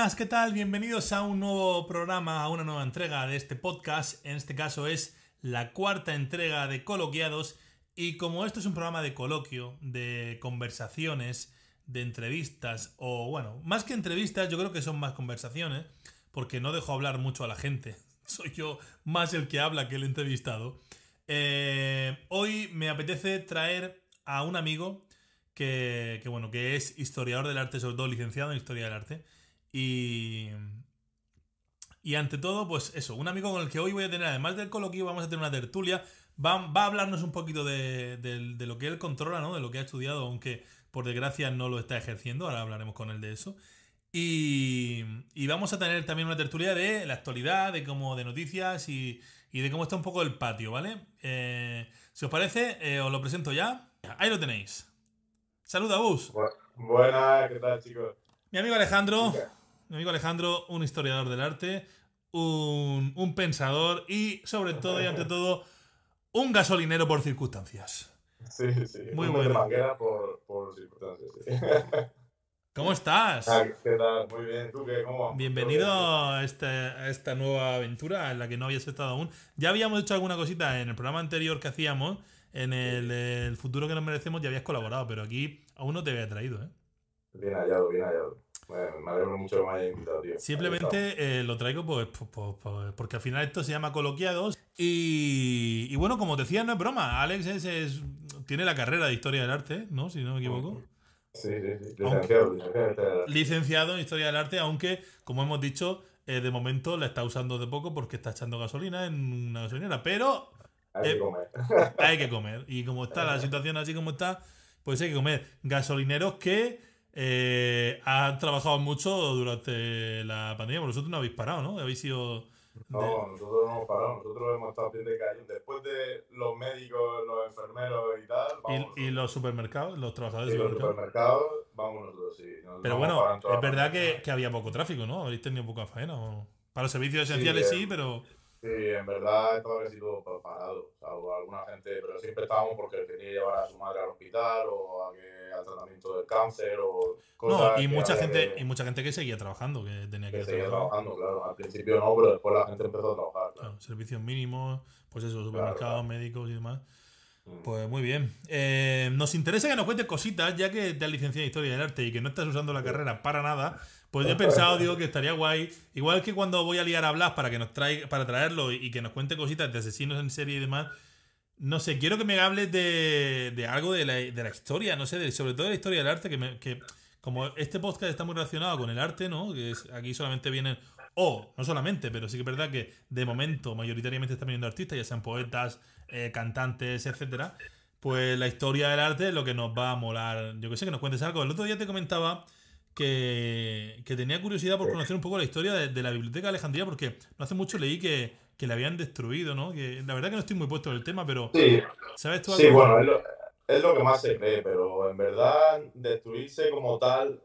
buenas, ¿qué tal? Bienvenidos a un nuevo programa, a una nueva entrega de este podcast. En este caso es la cuarta entrega de Coloquiados. Y como esto es un programa de coloquio, de conversaciones, de entrevistas, o bueno, más que entrevistas, yo creo que son más conversaciones, porque no dejo hablar mucho a la gente. Soy yo más el que habla que el entrevistado. Hoy me apetece traer a un amigo que es historiador del arte, sobre todo licenciado en historia del arte. Y, y ante todo, pues eso, un amigo con el que hoy voy a tener, además del coloquio, vamos a tener una tertulia. Va a hablarnos un poquito de lo que él controla, ¿no? De lo que ha estudiado, aunque por desgracia no lo está ejerciendo. Ahora hablaremos con él de eso. Y vamos a tener también una tertulia de la actualidad, de noticias y de cómo está un poco el patio, ¿vale? Si os parece, os lo presento ya. Ahí lo tenéis. Saluda, Bus. Buenas, ¿qué tal, chicos? Mi amigo Alejandro. Mi amigo Alejandro, un historiador del arte, un pensador y, sobre todo y ante todo, un gasolinero por circunstancias. Sí, Muy un bueno. manguera por circunstancias, sí. ¿Cómo estás? ¿Qué tal? Muy bien, ¿tú qué? ¿Cómo vamos? Bienvenido a esta nueva aventura en la que no habías estado aún. Ya habíamos hecho alguna cosita en el programa anterior que hacíamos, en el futuro que nos merecemos, ya habías colaborado, pero aquí aún no te había traído, ¿eh? Bien hallado, bien hallado. Me alegro mucho que me hayas invitado, tío. Simplemente lo traigo porque al final esto se llama Coloquiados. Y bueno, como te decía, no es broma. Alex tiene la carrera de Historia del Arte, ¿no? Si no me equivoco. Sí. Aunque, Licenciado. licenciado en Historia del Arte, aunque, como hemos dicho, de momento la está usando de poco porque está echando gasolina en una gasolinera. Pero Hay que comer. hay que comer. Y como está la situación así como está, pues hay que comer. Gasolineros que han trabajado mucho durante la pandemia. Vosotros no habéis parado, ¿no? Habéis sido... No, nosotros no hemos parado, nosotros hemos estado a pie de cañón. Después de los médicos, los enfermeros y tal, vamos Y nosotros. los supermercados, los trabajadores Y de los supermercados. supermercados, vamos nosotros, sí. No Pero hemos bueno, parado en toda es la verdad pandemia. que había poco tráfico, ¿no? Habéis tenido poca faena. Para los servicios Sí, esenciales sí, pero... sí, en verdad estaba casi todo parado, salvo alguna gente, pero siempre estábamos porque tenía que llevar a su madre al hospital o al tratamiento del cáncer o No, cosas que había y mucha gente que seguía trabajando, que tenía que que ir a seguir trabajar. trabajando, claro. Al principio no, pero después la gente empezó a trabajar, claro. Claro, servicios mínimos, pues eso, supermercados, Claro. médicos y demás. Mm. Pues muy bien. Nos interesa que nos cuentes cositas, ya que te has licenciado en Historia del Arte y que no estás usando la Sí. carrera para nada. Pues yo he pensado, digo, que estaría guay. Igual que cuando voy a liar a Blas para que para traerlo y que nos cuente cositas de asesinos en serie y demás. No sé, quiero que me hables de algo de la historia, no sé, sobre todo de la historia del arte, que como este podcast está muy relacionado con el arte, ¿no? Aquí solamente vienen, o no solamente, pero sí que es verdad que de momento mayoritariamente están viniendo artistas, ya sean poetas, cantantes, etcétera. Pues la historia del arte es lo que nos va a molar. Yo que sé, que nos cuentes algo. El otro día te comentaba que tenía curiosidad por conocer un poco la historia de la Biblioteca de Alejandría, porque no hace mucho leí que la habían destruido, ¿no? Que la verdad que no estoy muy puesto en el tema, pero Sí, ¿sabes tú sí, algo? bueno, es lo que más se cree, pero en verdad destruirse como tal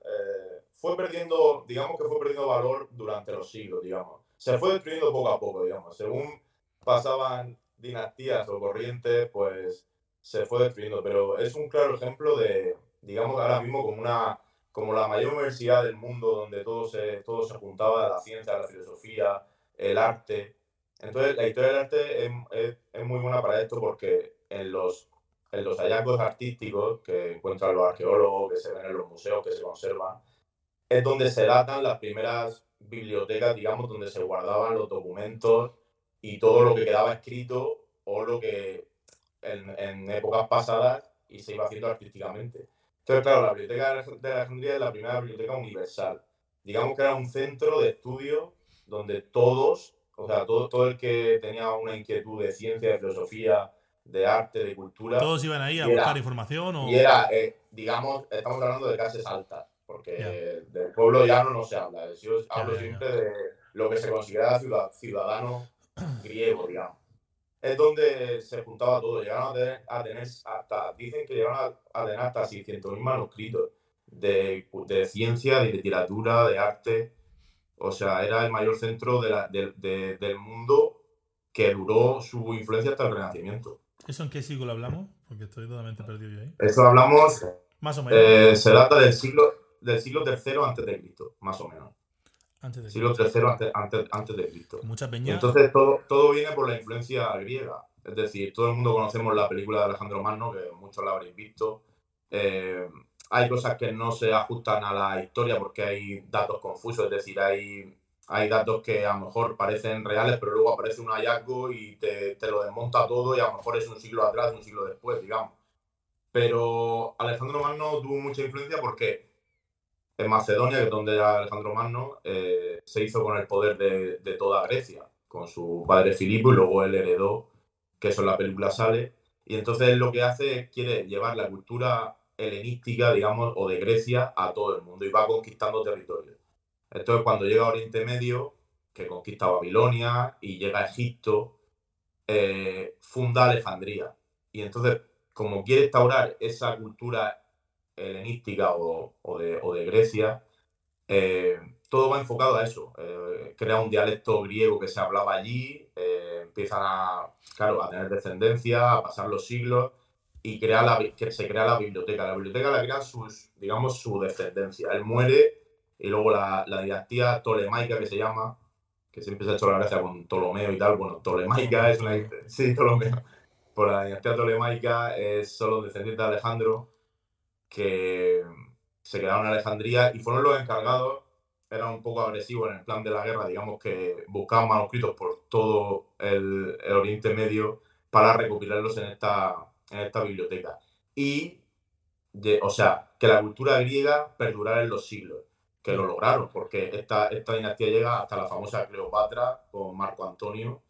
digamos que fue perdiendo valor durante los siglos, digamos. Se fue destruyendo poco a poco, digamos. Según pasaban dinastías o corrientes, pues se fue destruyendo, pero es un claro ejemplo de, digamos, ahora mismo como la mayor universidad del mundo donde todo se juntaba, la ciencia, la filosofía, el arte. Entonces, la historia del arte es muy buena para esto porque en los hallazgos artísticos que encuentran los arqueólogos, que se ven en los museos, que se conservan, es donde se datan las primeras bibliotecas, digamos, donde se guardaban los documentos y todo lo que quedaba escrito o lo que en épocas pasadas y se iba haciendo artísticamente. Entonces, claro, la Biblioteca de Alejandría es la primera biblioteca universal. Digamos que era un centro de estudio donde todos, o sea, todo el que tenía una inquietud de ciencia, de filosofía, de arte, de cultura, Todos iban ahí a y buscar era, información y o... era digamos, estamos hablando de clases altas, Ya, porque del pueblo llano no se habla. Yo ya, hablo ya, ya. siempre de lo que se considera ciudadano griego, digamos. Es donde se juntaba todo. Llegaron a tener hasta, dicen que llegaron a tener hasta 600.000 manuscritos de ciencia, de literatura, de arte. O sea, era el mayor centro del mundo que duró su influencia hasta el Renacimiento. ¿Eso en qué siglo hablamos? Porque estoy totalmente perdido yo ahí. Eso hablamos, Más o menos. se data del siglo III antes de Cristo, más o menos. Antes de siglo Cristo. III antes de Cristo. Que mucha Y peña. entonces todo viene por la influencia griega. Es decir, todo el mundo conocemos la película de Alejandro Magno, que muchos la habréis visto. Eh, Hay cosas que no se ajustan a la historia porque hay datos confusos, es decir, hay datos que a lo mejor parecen reales, pero luego aparece un hallazgo y te lo desmonta todo y a lo mejor es un siglo atrás, un siglo después, digamos. Pero Alejandro Magno tuvo mucha influencia porque en Macedonia, que es donde era Alejandro Magno, se hizo con el poder de toda Grecia, con su padre Filipo, y luego él heredó, que eso en la película sale. Y entonces él lo que hace es quiere llevar la cultura helenística, digamos, o de Grecia a todo el mundo y va conquistando territorios. Entonces, cuando llega a Oriente Medio, que conquista Babilonia y llega a Egipto, funda Alejandría. Y entonces, como quiere instaurar esa cultura helenística o de Grecia, eh, todo va enfocado a eso. Crea un dialecto griego que se hablaba allí, empiezan claro, a tener descendencia, a pasar los siglos y que se crea la biblioteca. La biblioteca la crean digamos, su descendencia. Él muere y luego la dinastía tolemaica que se llama, que siempre se ha hecho la gracia con Ptolomeo y tal. Bueno, tolemaica es una... Ptolomeo. Sí, Ptolomeo. Por la dinastía tolemaica son los descendientes de Alejandro que se quedaron en Alejandría y fueron los encargados, eran un poco agresivos en el plan de la guerra, digamos que buscaban manuscritos por todo el Oriente Medio para recopilarlos en esta biblioteca. Y, o sea, que la cultura griega perdurara en los siglos, que lo Claro. lograron, porque esta dinastía llega hasta la famosa Cleopatra con Marco Antonio,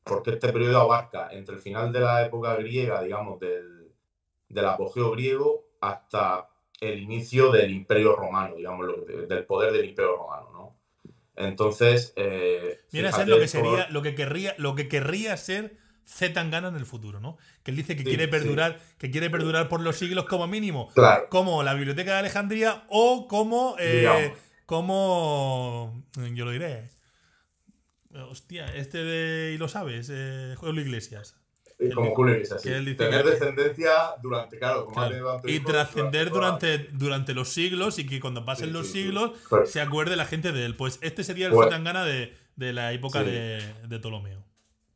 porque este periodo abarca entre el final de la época griega, digamos, del apogeo griego hasta el inicio del Imperio Romano, digamos, del poder del Imperio Romano, ¿no? Entonces, Viene a ser lo fíjate que todo... sería, lo que querría ser Z Tangana en el futuro, ¿no? Que él dice Sí, sí, que quiere perdurar por los siglos como mínimo, claro, como la Biblioteca de Alejandría o como, digamos, yo lo diré, hostia, y lo sabes, Julio Iglesias, que él, como Julio Iglesias, que sí. él dice Tener que, descendencia durante, claro, como ha claro, tenido tantos y hijos durante trascender toda... durante los siglos y que cuando pasen Sí, los sí, sí. siglos Pues, se acuerde la gente de él. Pues este sería el pues, Zetangana de la época sí. de Ptolomeo.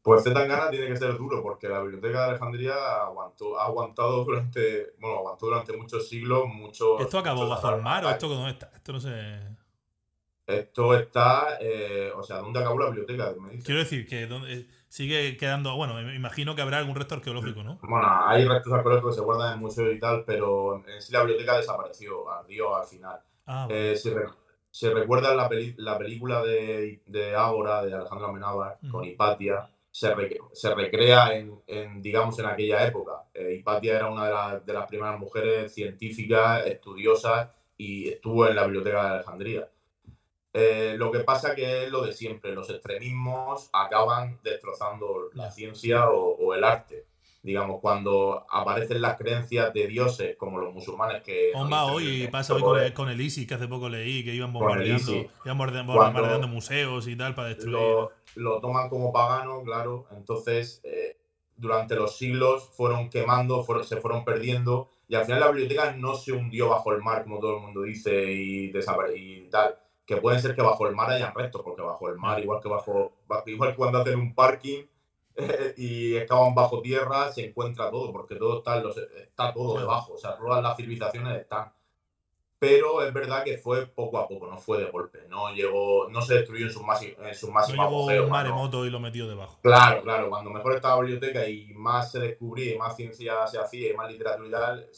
Pues Zetangana tiene que ser duro porque la Biblioteca de Alejandría ha aguantado durante, bueno, aguantó durante muchos siglos, ¿Esto acabó muchos bajo el mar o esto ataques. no está? Esto no sé. Esto está, o sea, ¿dónde acabó la biblioteca? Me dice. Quiero decir que sigue quedando. Bueno, me imagino que habrá algún resto arqueológico, ¿no? Bueno, hay restos arqueológicos que se guardan en museos y tal, pero en sí la biblioteca desapareció, ardió al final. Ah, vale. Eh, si, re- si recuerdas la película de Ágora, de Alejandro Amenábar, con Ujú. Hipatia, se recrea digamos, en aquella época. Hipatia era una de las primeras mujeres científicas, estudiosas, y estuvo en la biblioteca de Alejandría. Lo que pasa que es lo de siempre, los extremismos acaban destrozando la Ya. ciencia o el arte. Digamos, cuando aparecen las creencias de dioses, como los musulmanes que no Homba, dicen hoy pasa mucho hoy poder, con el ISIS, que hace poco leí, que con el ISIS, iban bombardeando cuando museos y tal para destruir. lo toman como pagano, claro, entonces durante los siglos fueron quemando, se fueron perdiendo, y al final la biblioteca no se hundió bajo el mar, como todo el mundo dice, y tal. Que pueden ser que bajo el mar hayan restos, porque bajo el mar, Ya. igual que cuando hacen un parking y excavan bajo tierra, se encuentra todo, porque todo está todo Claro. debajo, o sea, todas las civilizaciones están. Pero es verdad que fue poco a poco, no fue de golpe, no llegó, no se destruyó en su No máximo llegó un apogeo. maremoto y lo metió debajo. Claro, claro, cuando mejor estaba la biblioteca y más se descubría y más ciencia se hacía y más literatura y tal,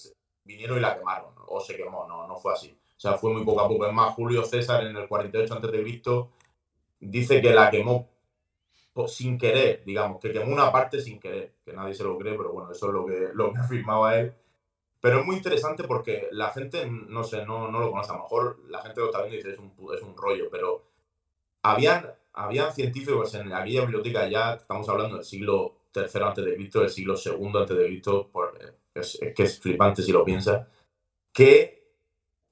vinieron y la quemaron, ¿no? O se quemó, no fue así. O sea, fue muy poco a poco. Es más, Julio César en el 48 a.C. dice que la quemó sin querer, digamos, que quemó una parte sin querer, que nadie se lo cree, pero bueno, eso es lo que afirmaba él. Pero es muy interesante porque la gente, no sé, no lo conoce. A lo mejor la gente lo está viendo y dice es un rollo, pero habían científicos en aquella biblioteca, ya estamos hablando del siglo III antes de Cristo, del siglo II antes de Cristo, es que es flipante si lo piensas, que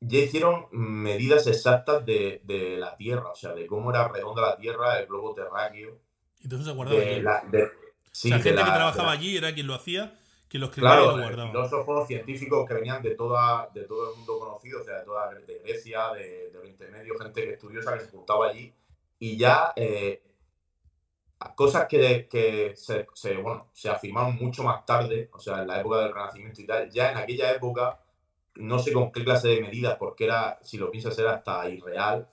ya hicieron medidas exactas de la Tierra, o sea, de cómo era redonda la Tierra, el globo terráqueo, Y todo eso se guardaba de allí. la, de, O sea, sí, gente que trabajaba allí era quien lo hacía quien lo escribía y Claro, lo guardaba. filósofos, científicos que venían de todo el mundo conocido, o sea, de Grecia, de Oriente Medio, gente que estudiosa que se juntaba allí. Y ya cosas que se afirmaron mucho más tarde, o sea, en la época del Renacimiento y tal, ya en aquella época, no sé con qué clase de medidas, porque era, si lo piensas, era hasta irreal,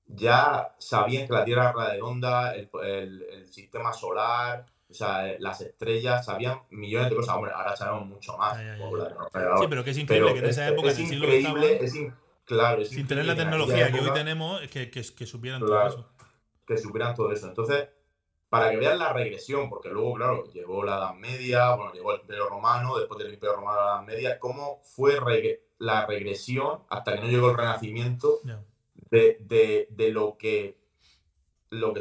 ya sabían que la Tierra era redonda, el sistema solar, o sea, las estrellas, sabían millones de cosas. Hombre, ahora sabemos mucho más. Sí, pero que es increíble que en esa época, en el siglo que estaban, claro, es sin tener la increíble que en aquella tecnología que hoy época, tenemos, que supieran todo claro, eso. que supieran todo eso. Entonces, para que vean la regresión, porque luego, claro, llegó la Edad Media, bueno, llegó el Imperio Romano, después del Imperio Romano la Edad Media, cómo fue la regresión hasta que no llegó el Renacimiento Yeah. de lo que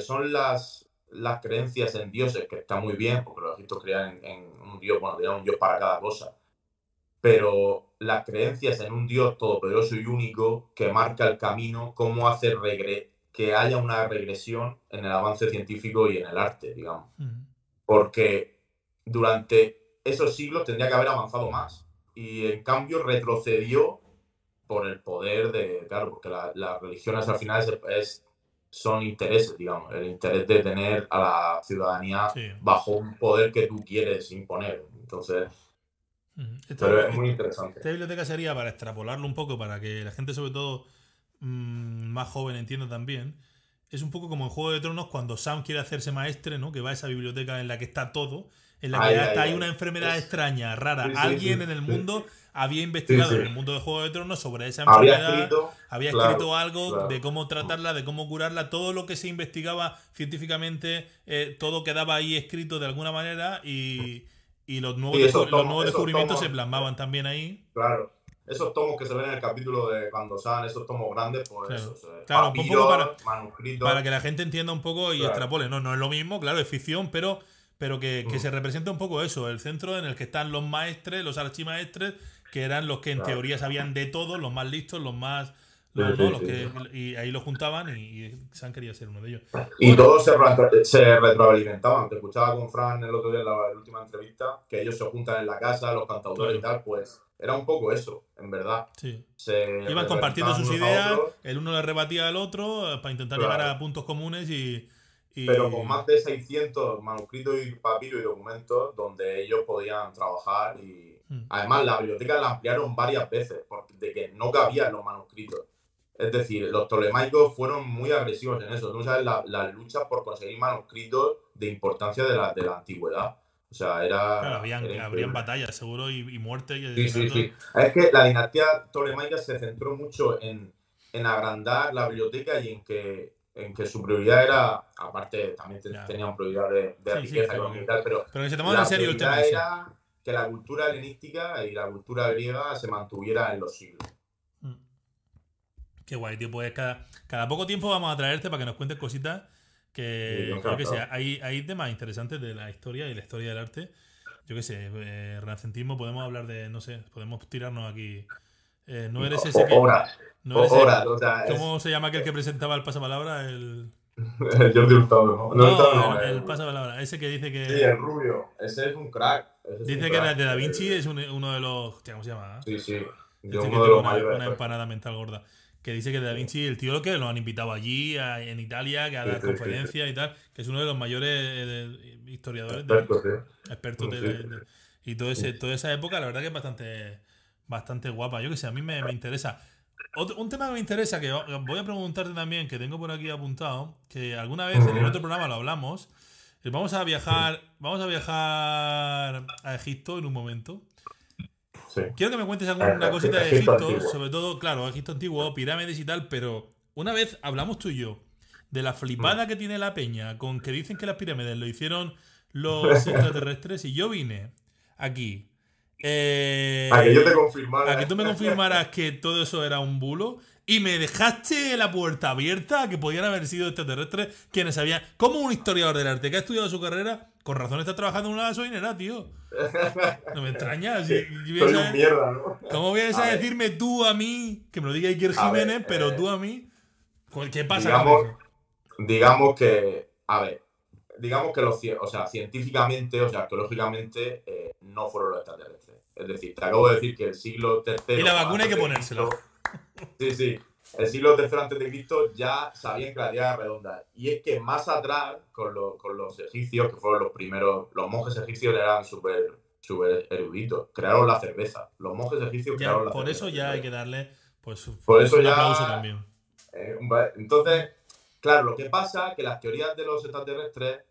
son las creencias en dioses, que está muy bien, porque los egipcios creían en un dios, bueno, tenían un dios para cada cosa, pero las creencias en un dios todopoderoso y único que marca el camino, cómo hacer que haya una regresión en el avance científico y en el arte, digamos. Porque durante esos siglos tendría que haber avanzado más. Y en cambio retrocedió por el poder claro, porque las religiones al final son intereses, digamos, el interés de tener a la ciudadanía bajo un poder que tú quieres imponer. Entonces, pero es muy interesante. Esta biblioteca sería, para extrapolarlo un poco, para que la gente sobre todo más joven entienda también, es un poco como en Juego de Tronos cuando Sam quiere hacerse maestre, ¿no? Que va a esa biblioteca en la que está todo, en la que hay una enfermedad extraña, rara. Alguien en el mundo había investigado en el mundo de Juego de Tronos sobre esa enfermedad, había escrito algo de cómo tratarla, de cómo curarla, todo lo que se investigaba científicamente, todo quedaba ahí escrito de alguna manera y los nuevos descubrimientos se plasmaban también ahí. Claro. Esos tomos que se ven en el capítulo de cuando salen esos tomos grandes, pues claro, papiros, un poco manuscritos. para que la gente entienda un poco y extrapole. No es lo mismo, claro, es ficción, pero que se representa un poco eso, el centro en el que están los maestres, los archimaestres, que eran los que en teoría sabían de todo, los más listos, los más... y ahí lo juntaban y Sam quería ser uno de ellos. Y todos se retroalimentaban. Te escuchaba con Fran el otro día en la última entrevista, que ellos se juntan en la casa, los cantautores y tal, pues era un poco eso, en verdad. Sí. Iban compartiendo sus ideas, el uno le rebatía al otro para intentar llegar a puntos comunes pero con más de 600 manuscritos y papiros y documentos donde ellos podían trabajar y además la biblioteca la ampliaron varias veces de que no cabían los manuscritos. Es decir, los tolemaicos fueron muy agresivos en eso. Tú sabes las luchas por conseguir manuscritos de importancia de la antigüedad. O sea, Claro, habrían batallas, seguro, y muertes. Sí. Es que la dinastía tolemaica se centró mucho en agrandar la biblioteca y en que su prioridad era, aparte también tenían prioridad de riqueza económica y tal, pero que se tomaban en serio el tema. Era que la cultura helenística y la cultura griega se mantuviera en los siglos. Qué guay, tío. Pues cada poco tiempo vamos a traerte para que nos cuentes cositas que hay temas interesantes de la historia y la historia del arte. Yo qué sé, renacentismo, podemos hablar de, no sé, podemos tirarnos aquí. No eres ese que... ¿Cómo se llama aquel que presentaba el pasapalabra? El Jordi Hurtado, ¿no? El pasapalabra. Ese que dice que... Sí, el rubio. Ese es un crack. Dice que de Da Vinci es uno de los... ¿Cómo se llama? Sí. Una empanada mental gorda. Que dice que Da Vinci, el tío lo que lo han invitado allí, en Italia, que a dar conferencias y tal, que es uno de los mayores historiadores, expertos y toda esa época, la verdad que es bastante guapa. Yo que sé, a mí me interesa. Un tema que me interesa, que voy a preguntarte también, que tengo por aquí apuntado, que alguna vez en el otro programa lo hablamos. Vamos a viajar a Egipto en un momento. Sí. Quiero que me cuentes alguna cosita de Egipto, sobre todo, claro, Egipto antiguo, pirámides y tal, pero una vez hablamos tú y yo de la flipada que tiene la peña con que dicen que las pirámides lo hicieron los extraterrestres y yo vine aquí a que yo te confirmara. A que tú me confirmaras que todo eso era un bulo y me dejaste la puerta abierta a que podían haber sido extraterrestres quienes sabían. Como un historiador del arte que ha estudiado su carrera, con razón está trabajando en una gasolinera, tío. No me extraña. Soy un mierda, ¿no? ¿Cómo vienes a decirme tú a mí, que me lo diga Iker Jiménez, pero tú a mí? ¿Qué pasa con eso? Digamos que, a ver, digamos que o sea, científicamente, o sea, arqueológicamente, no fueron los extraterrestres. Es decir, te acabo de decir que el siglo Y III la vacuna hay antes que de ponérsela. Cristo, sí, sí, el siglo III antes de Cristo ya sabían que la Tierra era redonda. Y es que más atrás, con los egipcios, que fueron los primeros, los monjes egipcios eran súper eruditos, crearon la cerveza. Los monjes egipcios crearon Ya, la por cerveza eso ya hay primero. que darle pues Por eso un aplauso ya, también. entonces, claro, lo que pasa es que las teorías de los extraterrestres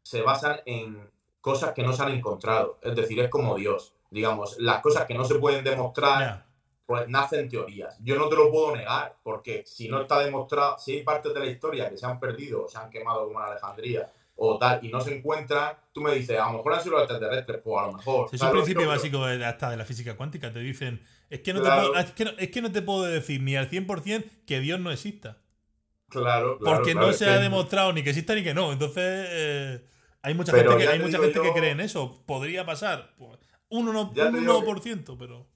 se basan en cosas que no se han encontrado. Es decir, es como Dios. Digamos, las cosas que no se pueden demostrar, Ya. pues nacen teorías. Yo no te lo puedo negar, porque si no está demostrado, si hay partes de la historia que se han perdido o se han quemado como en Alejandría o tal, y no se encuentran, tú me dices, a lo mejor han sido los extraterrestres, pues a lo mejor. Si es un ¿Sabes lo que principio digo? Pero, básico hasta de la física cuántica. Te dicen, es que no te puedo, claro, es que no te puedo decir ni al 100% que Dios no exista. claro, claro, Porque no claro. Es se ha que, demostrado ni que exista ni que no. Entonces, pero ya hay te mucha digo gente que cree yo, en eso. Podría pasar. Pues, un ya te digo 1%, pero.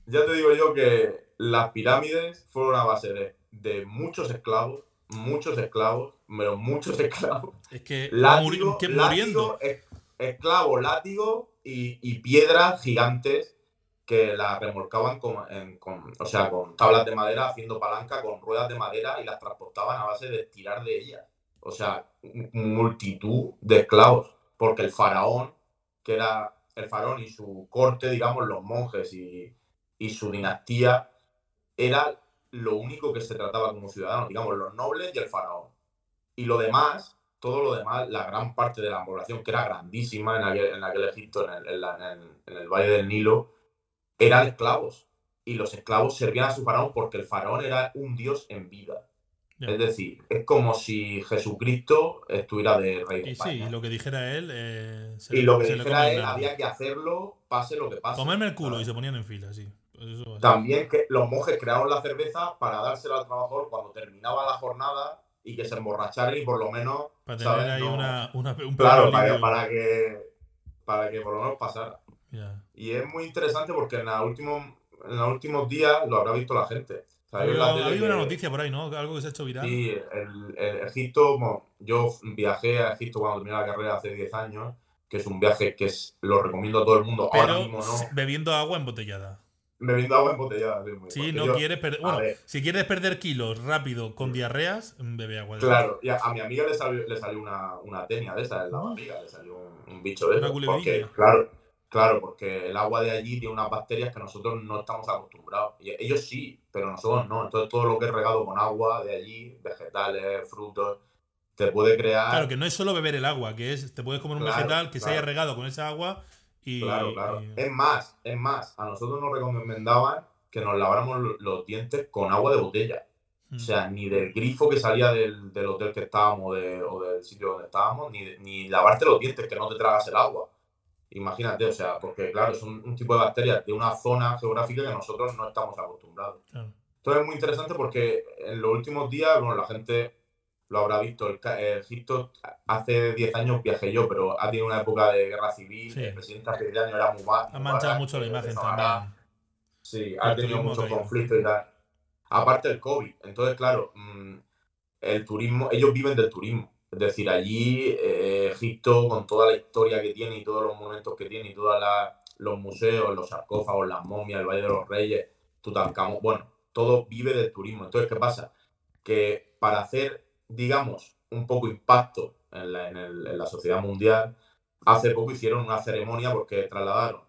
Ya te digo yo que las pirámides fueron a base de muchos esclavos, pero muchos esclavos, Es que, látigo, que muriendo. esclavo, látigo y piedras gigantes que las remolcaban o sea, con tablas de madera haciendo palanca con ruedas de madera y las transportaban a base de estirar de ellas. O sea, multitud de esclavos, porque el faraón, que era el faraón y su corte, digamos, los monjes y su dinastía, era lo único que se trataba como ciudadanos, digamos, los nobles y el faraón. Y lo demás, todo lo demás, la gran parte de la población, que era grandísima en aquel Egipto, en el Valle del Nilo, eran esclavos. Y los esclavos servían a su faraón porque el faraón era un dios en vida. Ya. Es decir, es como si Jesucristo estuviera de rey de Y sí, y España. lo que dijera él, Y lo que se le come dijera el él, nardo. había que hacerlo, pase lo que pase. Comerme el culo y ¿Sabes? se ponían en fila, sí. Pues eso así. También que los monjes crearon la cerveza para dársela al trabajador cuando terminaba la jornada y que se emborracharan y por lo menos, Para tener ¿sabes? ahí No, un pequeño claro, alivio. para que por lo menos pasara. Ya. Y es muy interesante porque en los últimos días lo habrá visto la gente. Salió en la Ha tele habido una que noticia por ahí, ¿no? Algo que se ha hecho viral. sí, el Egipto, bueno, yo viajé a Egipto cuando terminé la carrera hace 10 años, que es un viaje que lo recomiendo a todo el mundo, ahora Pero mismo no, bebiendo agua embotellada. bebiendo agua embotellada, sí, Si porque no yo, quieres perder. a Bueno, ver, si quieres perder kilos rápido con diarreas, bebe agua de grifo. claro, y a mi amiga le salió una tenia de esa en la Uf, barriga, le salió un bicho de una eso. Porque, culebrilla. claro, porque el agua de allí tiene unas bacterias que nosotros no estamos acostumbrados. Y ellos sí, pero nosotros no. Entonces todo lo que es regado con agua de allí, vegetales, frutos, te puede Claro, crear. que no es solo beber el agua, que es. Te puedes comer un Claro, vegetal que se haya claro, regado con esa agua claro, claro. y. Es más, a nosotros nos recomendaban que nos laváramos los dientes con agua de botella. O Mm, sea, ni del grifo que salía del hotel que estábamos o del sitio donde estábamos, ni lavarte los dientes, que no te tragas el agua. Imagínate, o sea, porque claro, es un tipo de bacterias de una zona geográfica que nosotros no estamos acostumbrados. claro. Esto es muy interesante porque en los últimos días, bueno, la gente lo habrá visto. Egipto, hace 10 años viajé yo, pero ha tenido una época de guerra civil. El Sí. presidente hace 10 años era Ha manchado Mubarak, mucho la que te imagen sonará. también. Sí, Y ha el tenido turismo ha muchos caído. conflictos y tal. Aparte del COVID. Entonces, claro, el turismo, ellos viven del turismo. Es decir, allí Egipto, con toda la historia que tiene y todos los monumentos que tiene y todos los museos, los sarcófagos, las momias, el Valle de los Reyes, Tutankamón, bueno, todo vive del turismo. Entonces, ¿qué pasa? Que para hacer, digamos, un poco impacto en la sociedad mundial, hace poco hicieron una ceremonia porque trasladaron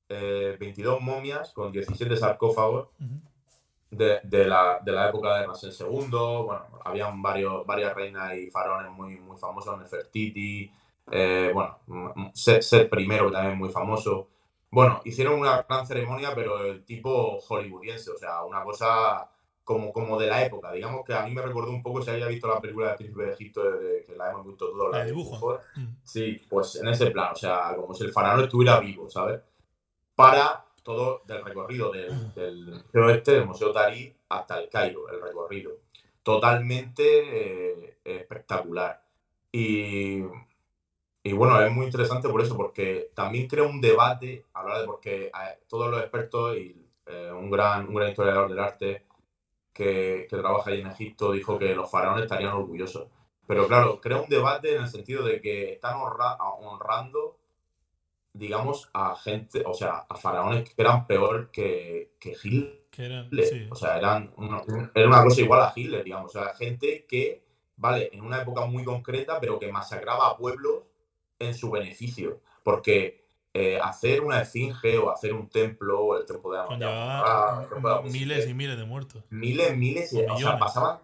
22 momias con 17 sarcófagos Ujú. de la época de Ramsés II. Bueno, habían varias reinas y faraones muy famosos, Nefertiti, bueno, Set primero, que también es muy famoso. Bueno, hicieron una gran ceremonia, pero el tipo hollywoodiense, o sea, una cosa como de la época. Digamos que a mí me recordó un poco si había visto la película de Príncipe de Egipto, que la hemos visto todos, La la de de dibujo. dibujos. Mm, Sí, pues en ese plan, o sea, como si el faraón estuviera vivo, ¿sabes? Para todo del recorrido del Museo del Museo Tarí hasta el Cairo, el recorrido. Totalmente espectacular. Y, y, bueno, es muy interesante por eso, porque también crea un debate, hablar de porque todos los expertos y un gran historiador del arte que trabaja ahí en Egipto dijo que los faraones estarían orgullosos. Pero claro, crea un debate en el sentido de que están honrando, digamos, a gente, o sea, a faraones que eran peor que Que eran, Hitler. sí. O sea, era una cosa igual a Hitler, digamos. O sea, gente que, vale, en una época muy concreta, pero que masacraba a pueblos en su beneficio. Porque hacer una esfinge o hacer un templo, o el templo de Conllevaba Amon-Ra, el templo de Abu miles y Simbel, miles de muertos. miles, O o sea, millones. pasaban,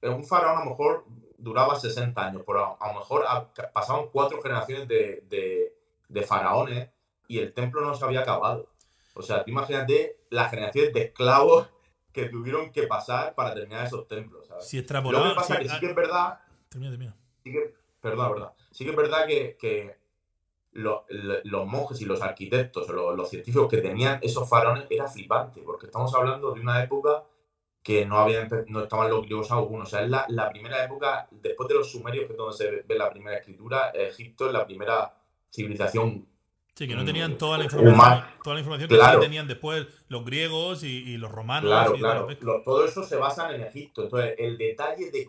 un faraón a lo mejor duraba 60 años, pero a lo mejor pasaban 4 generaciones de faraones y el templo no se había acabado. O sea, tú imagínate las generaciones de esclavos que tuvieron que pasar para terminar esos templos, ¿sabes? Si Luego, ¿qué extrapolaba. pasa? Si, Que sí que es verdad, termina, termina. sí que, perdón, verdad, sí que es verdad que los monjes y los arquitectos, los científicos que tenían esos faraones era flipante, porque estamos hablando de una época que no estaban los griegos aún. O sea, es la primera época, después de los sumerios, que es donde se ve la primera escritura, Egipto es la primera civilización Sí, que no tenían humana. toda la información que sí Claro, tenían después los griegos y los romanos claro, y toda la claro. pesca. Todo eso se basa en Egipto. Entonces, el detalle de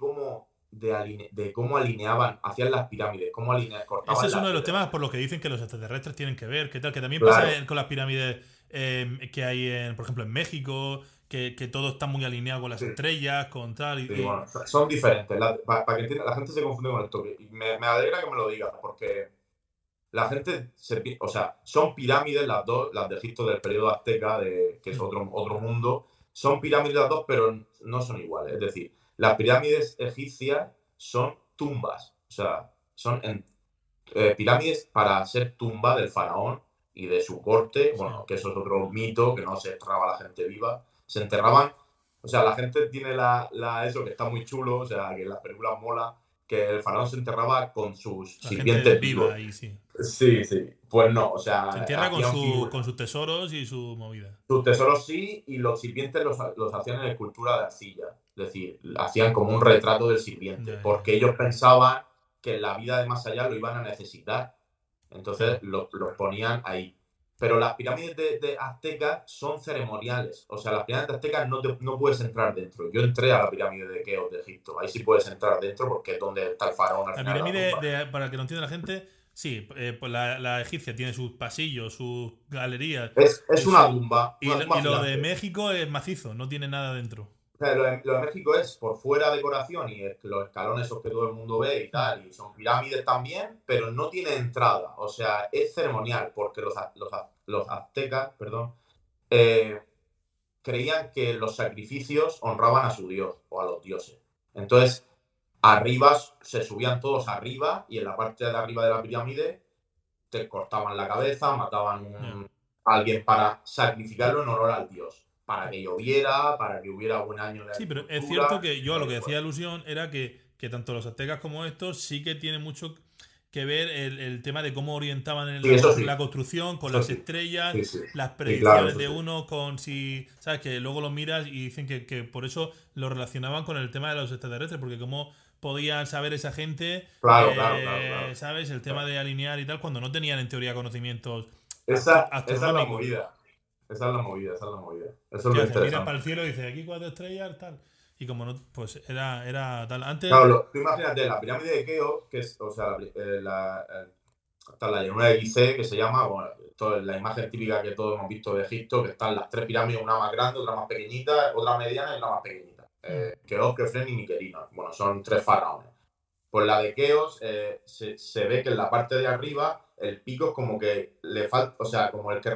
cómo alineaban, hacían las pirámides, Ese cortaban es uno la de los piedra. temas por los que dicen que los extraterrestres tienen que ver, que tal, que también pasa Claro, con las pirámides que hay, por ejemplo, en México, que todo está muy alineado con las sí. estrellas, con tal, Sí, bueno, son diferentes. Para que entienda, la gente se confunde con esto. Y me alegra que me lo digas, porque la gente, o sea, son pirámides las dos, las de Egipto del periodo azteca, que es otro mundo. Son pirámides las dos, pero no son iguales. Es decir, las pirámides egipcias son tumbas. O sea, son pirámides para ser tumba del faraón y de su corte. sí. Bueno, que eso es otro mito, que no se enterraba la gente viva. Se enterraban. O sea, la gente tiene eso que está muy chulo, o sea, que en las películas mola, que el faraón se enterraba con sus La gente sirvientes viva vivos. ahí, sí. Sí, sí. Pues no, o Se sea, entierra hacían con figuras. sus tesoros y su movida. Sus tesoros sí, y los sirvientes los hacían en escultura de arcilla. Es decir, hacían como un retrato del Ya, sirviente, ya, porque ya. ellos pensaban que en la vida de más allá lo iban a necesitar. Entonces Claro. los ponían ahí. Pero las pirámides de Aztecas son ceremoniales. O sea, las pirámides de Aztecas no puedes entrar dentro. Yo entré a la pirámide de Keops de Egipto. Ahí sí puedes entrar dentro porque es donde está el faraón al La final de la pirámide, tumba. para que lo entienda la gente, sí, pues la egipcia tiene sus pasillos, sus galerías, Es una y tumba lo de gigante. México es macizo, no tiene nada dentro. O sea, lo de México es por fuera decoración y los escalones esos que todo el mundo ve y Mm. tal, y son pirámides también, pero no tiene entrada. O sea, es ceremonial porque los aztecas, perdón, eh, creían que los sacrificios honraban a su dios o a los dioses. Entonces, arriba se subían todos arriba y en la parte de arriba de la pirámide te cortaban la cabeza, mataban Ya. a alguien para sacrificarlo en honor al dios, para Sí. que lloviera, para que hubiera buen año de Sí, pero es cierto agricultura. que yo a lo que hacía alusión era que tanto los aztecas como estos sí que tiene mucho que ver el tema de cómo orientaban en Sí, eso sí, la construcción, con eso las sí, estrellas, sí, sí, las sí, claro, predicciones eso de sí. uno con si, ¿sabes? Que luego lo miras y dicen que por eso lo relacionaban con el tema de los extraterrestres, porque cómo podían saber esa gente, Claro, claro, claro, claro. ¿sabes? El tema de alinear y tal, cuando no tenían en teoría conocimientos Esa es la astronómicos. movida, esa es la movida, esa es la movida. Eso es ¿Qué lo hace? Mira para interesante. el cielo y dice, aquí 4 estrellas, tal. Y como no, pues era tal. Antes, Claro, tú imagínate la pirámide de Keops, que es, o sea, está la llanura de Gizeh, que se llama, bueno, la imagen típica que todos hemos visto de Egipto, que están las 3 pirámides, una más grande, otra más pequeñita, otra mediana y una más pequeñita. hmm, Keops, Kefren y Miquelino. Bueno, son 3 faraones. Pues la de Keops se ve que en la parte de arriba el pico es como que le falta, o sea, como el que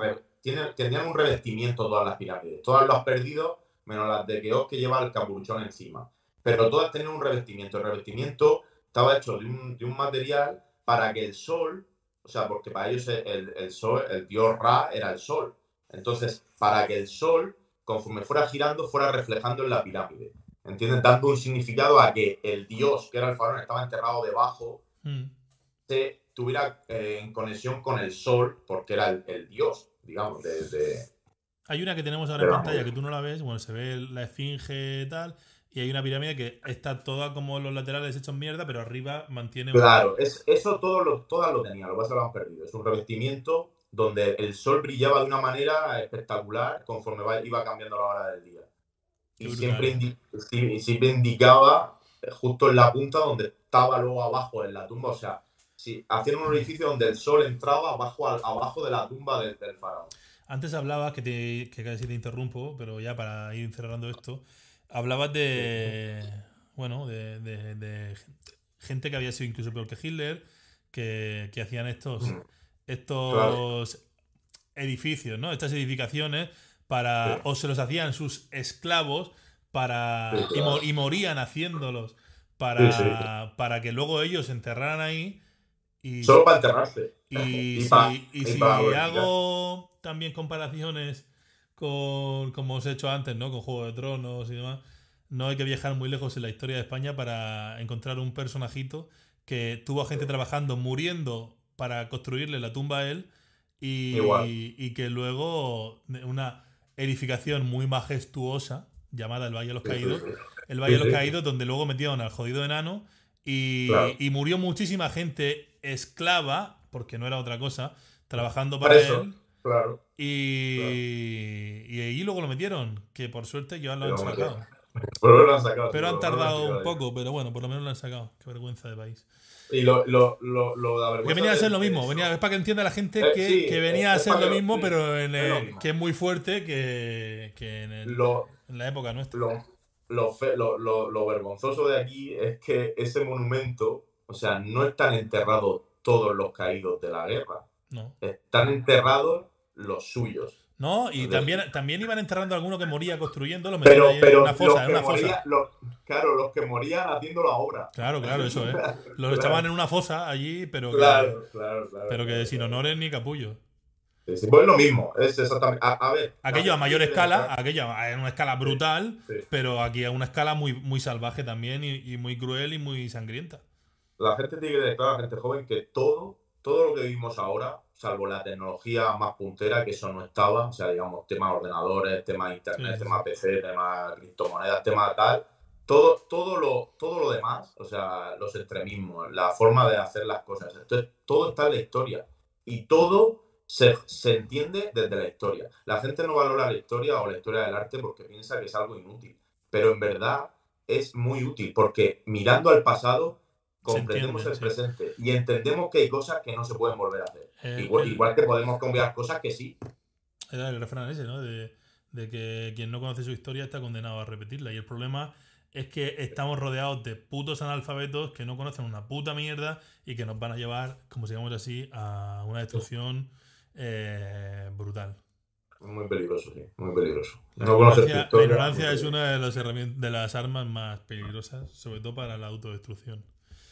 tenían un revestimiento todas las pirámides. Todas lo has perdido, menos las de Keops que lleva el capuchón encima. Pero todas tenían un revestimiento. El revestimiento estaba hecho de un material para que el sol, o sea, porque para ellos el sol, el dios Ra era el sol. Entonces, para que el sol, conforme fuera girando, fuera reflejando en la pirámide. ¿Entiendes? Dando un significado a que el dios, que era el faraón, estaba enterrado debajo, hmm. se tuviera en conexión con el sol, porque era el dios, digamos, Hay una que tenemos ahora de en la pantalla movida. que tú no la ves, bueno, se ve la esfinge tal, y hay una pirámide que está toda como los laterales hechos mierda, pero arriba mantiene un... Claro, eso todas lo tenían, lo que pasa es que lo han perdido. Es un revestimiento donde el sol brillaba de una manera espectacular conforme iba cambiando la hora del día. Qué Y brutal, siempre, ¿eh? siempre indicaba. justo en la punta donde estaba luego abajo en la tumba. O sea, sí, hacían un orificio donde el sol entraba abajo de la tumba del faraón. Antes hablabas, que casi te interrumpo, pero ya para ir cerrando esto, hablabas Sí, bueno, de gente que había sido incluso peor que Hitler, que hacían claro, estos edificios, ¿no? Estas edificaciones sí, o se los hacían sus esclavos sí, claro. y morían haciéndolos Sí, sí. para que luego ellos se enterraran ahí y, Solo para enterrarse. y Y para si glorificar. hago también comparaciones como os he hecho antes, ¿no? Con Juego de Tronos y demás, no hay que viajar muy lejos en la historia de España para encontrar un personajito que tuvo a gente trabajando, muriendo para construirle la tumba a él Igual. y que luego una edificación muy majestuosa llamada el Valle de los Sí, sí, Caídos, sí. el Valle Sí, de los sí, Caídos donde luego metieron al jodido enano claro. y murió muchísima gente esclava, porque no era otra cosa, trabajando para Preso. él. Claro, claro. Y ahí luego lo metieron, que por suerte ya lo han Pero, hombre, sacado. por lo menos lo han sacado, sí, Pero por han lo menos lo han tardado un sacado ya. poco, pero bueno, por lo menos lo han sacado. Qué vergüenza de país. Y la Porque vergüenza venía a ser lo de mismo, eso. es para que entienda la gente Sí, que venía a es ser para lo que lo. mismo, Sí, pero es lo mismo. que es muy fuerte Lo, en la época nuestra. lo, lo vergonzoso de aquí es que ese monumento, o sea, no están enterrados todos los caídos de la guerra. No. Están enterrados los suyos. No, y Es decir, también iban enterrando a alguno que moría construyendo, lo metían ahí en una pero los fosa, en que una fosa. morían, claro, los que morían haciendo la obra. Claro, claro, eso es. Los echaban Claro, en una fosa allí, claro, claro, claro, pero que claro, sin claro. honores ni capullo. Sí, sí, pues es lo mismo, es exactamente. A ver, la Aquello a gente mayor tiene que escala, demostrar. aquello en una escala Sí, brutal, sí. pero aquí a una escala muy, muy salvaje también y muy cruel y muy sangrienta. La gente tiene que demostrar a la gente joven que todo lo que vivimos ahora, salvo la tecnología más puntera, que eso no estaba, o sea, digamos, temas ordenadores, temas Sí, internet, sí, sí. temas PC, temas criptomonedas, temas tal, todo lo demás, o sea, los extremismos, la forma de hacer las cosas, entonces, todo está en la historia y todo se entiende desde la historia. La gente no valora la historia o la historia del arte porque piensa que es algo inútil, pero en verdad es muy útil porque mirando al pasado Se comprendemos entiende, el sí. presente y entendemos que hay cosas que no se pueden volver a hacer. El, Igual, el- igual que podemos cambiar cosas que sí. Era el refrán ese, ¿no? De que quien no conoce su historia está condenado a repetirla. Y el problema es que estamos rodeados de putos analfabetos que no conocen una puta mierda y que nos van a llevar, como sigamos así, a una destrucción brutal. Muy peligroso, sí, muy peligroso. No conocer tu La historia, muy ignorancia es peligroso. una de las armas más peligrosas, sobre todo para la autodestrucción.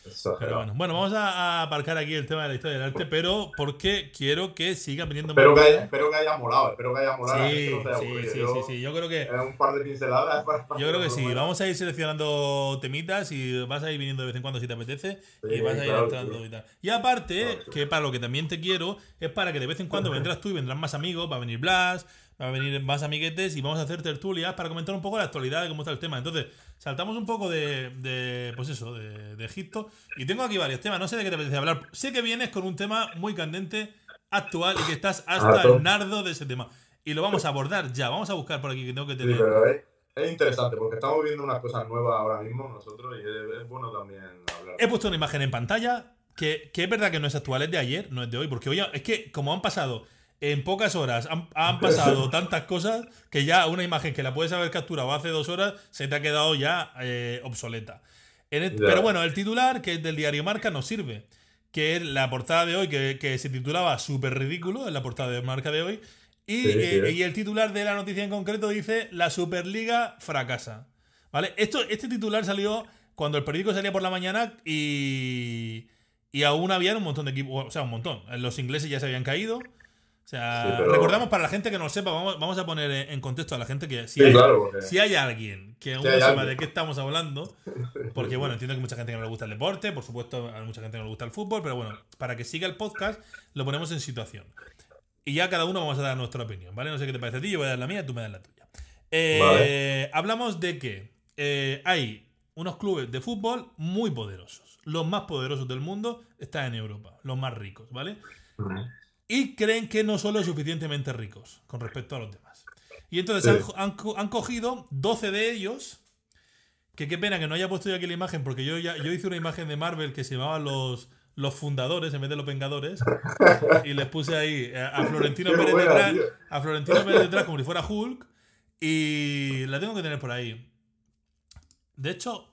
Pero Exagerado. bueno, vamos a aparcar aquí el tema de la historia del arte, pero porque quiero que sigan viniendo más temas. Espero que haya molado, la gente no se Sí, haya sí, aburrido. sí, sí, Yo, sí. Yo creo que un par de pinceladas para Yo que creo no que me lo sí, muera. vamos a ir seleccionando temitas y vas a ir viniendo de vez en cuando si te apetece Sí, y vas a ir claro que entrando sí. y tal. Y Claro aparte, que que para lo que también te quiero, es para que de vez en cuando vendrás tú y vendrán más amigos, va a venir Blas, va a venir más amiguetes y vamos a hacer tertulias para comentar un poco la actualidad de cómo está el tema. Entonces, saltamos un poco pues eso, de Egipto y tengo aquí varios temas, no sé de qué te apetece hablar. Sé que vienes con un tema muy candente, actual y que estás hasta el sí. nardo de ese tema. Y lo vamos a abordar ya, vamos a buscar por aquí que tengo que Sí, tener. pero es interesante porque estamos viendo unas cosas nuevas ahora mismo nosotros y es bueno también hablar He de puesto ello. una imagen en pantalla que es verdad que no es actual, es de ayer, no es de hoy, porque hoy es que como han pasado en pocas horas, han pasado tantas cosas que ya una imagen que la puedes haber capturado hace 2 horas se te ha quedado ya obsoleta. Pero Ya, bueno, el titular, que es del diario Marca, nos sirve. Que es la portada de hoy, que se titulaba Súper ridículo, es la portada de Marca de hoy. sí, sí, Y el titular de la noticia en concreto dice: La Superliga fracasa. ¿Vale? Este titular salió cuando el periódico salía por la mañana y aún había un montón de equipos, o sea, un montón. Los ingleses ya se habían caído. O sí, sea, pero recordamos para la gente que no lo sepa, vamos a poner en contexto a la gente que sí, claro, porque si hay alguien que si aún no hay sepa alguien. de qué estamos hablando, porque bueno, entiendo que mucha gente que no le gusta el deporte, por supuesto, a mucha gente que no le gusta el fútbol, pero bueno, para que siga el podcast, lo ponemos en situación. Y ya cada uno vamos a dar nuestra opinión, ¿vale? No sé qué te parece a ti, yo voy a dar la mía, tú me das la tuya. Vale. Hablamos de que hay unos clubes de fútbol muy poderosos. Los más poderosos del mundo están en Europa, los más ricos, ¿vale? Ujú. Y creen que no son lo suficientemente ricos con respecto a los demás. Y entonces Sí, han cogido 12 de ellos Que qué pena que no haya puesto yo aquí la imagen, porque yo hice una imagen de Marvel que se llamaban los fundadores en vez de los Vengadores. Y les puse ahí a Florentino Qué Pérez buena, detrás. tío. A Florentino Pérez detrás como si fuera Hulk. Y la tengo que tener por ahí. De hecho,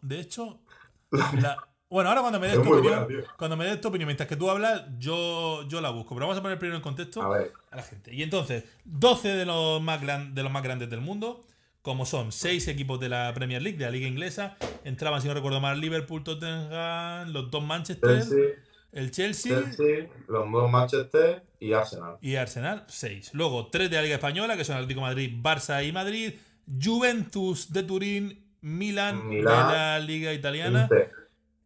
bueno, ahora cuando me des Es tu muy opinión, buena, tío. mientras que tú hablas, yo la busco. Pero vamos a poner primero en contexto A ver. a la gente. Y entonces, 12 de los más grandes del mundo, como son 6 equipos de la Premier League, de la Liga Inglesa, entraban, si no recuerdo mal, Liverpool, Tottenham, los dos Manchester, el Chelsea los dos Manchester y Arsenal. y Arsenal, 6. Luego, 3 de la Liga Española, que son Atlético de Madrid, Barça y Madrid, Juventus de Turín, Milan de la Liga Italiana Inter.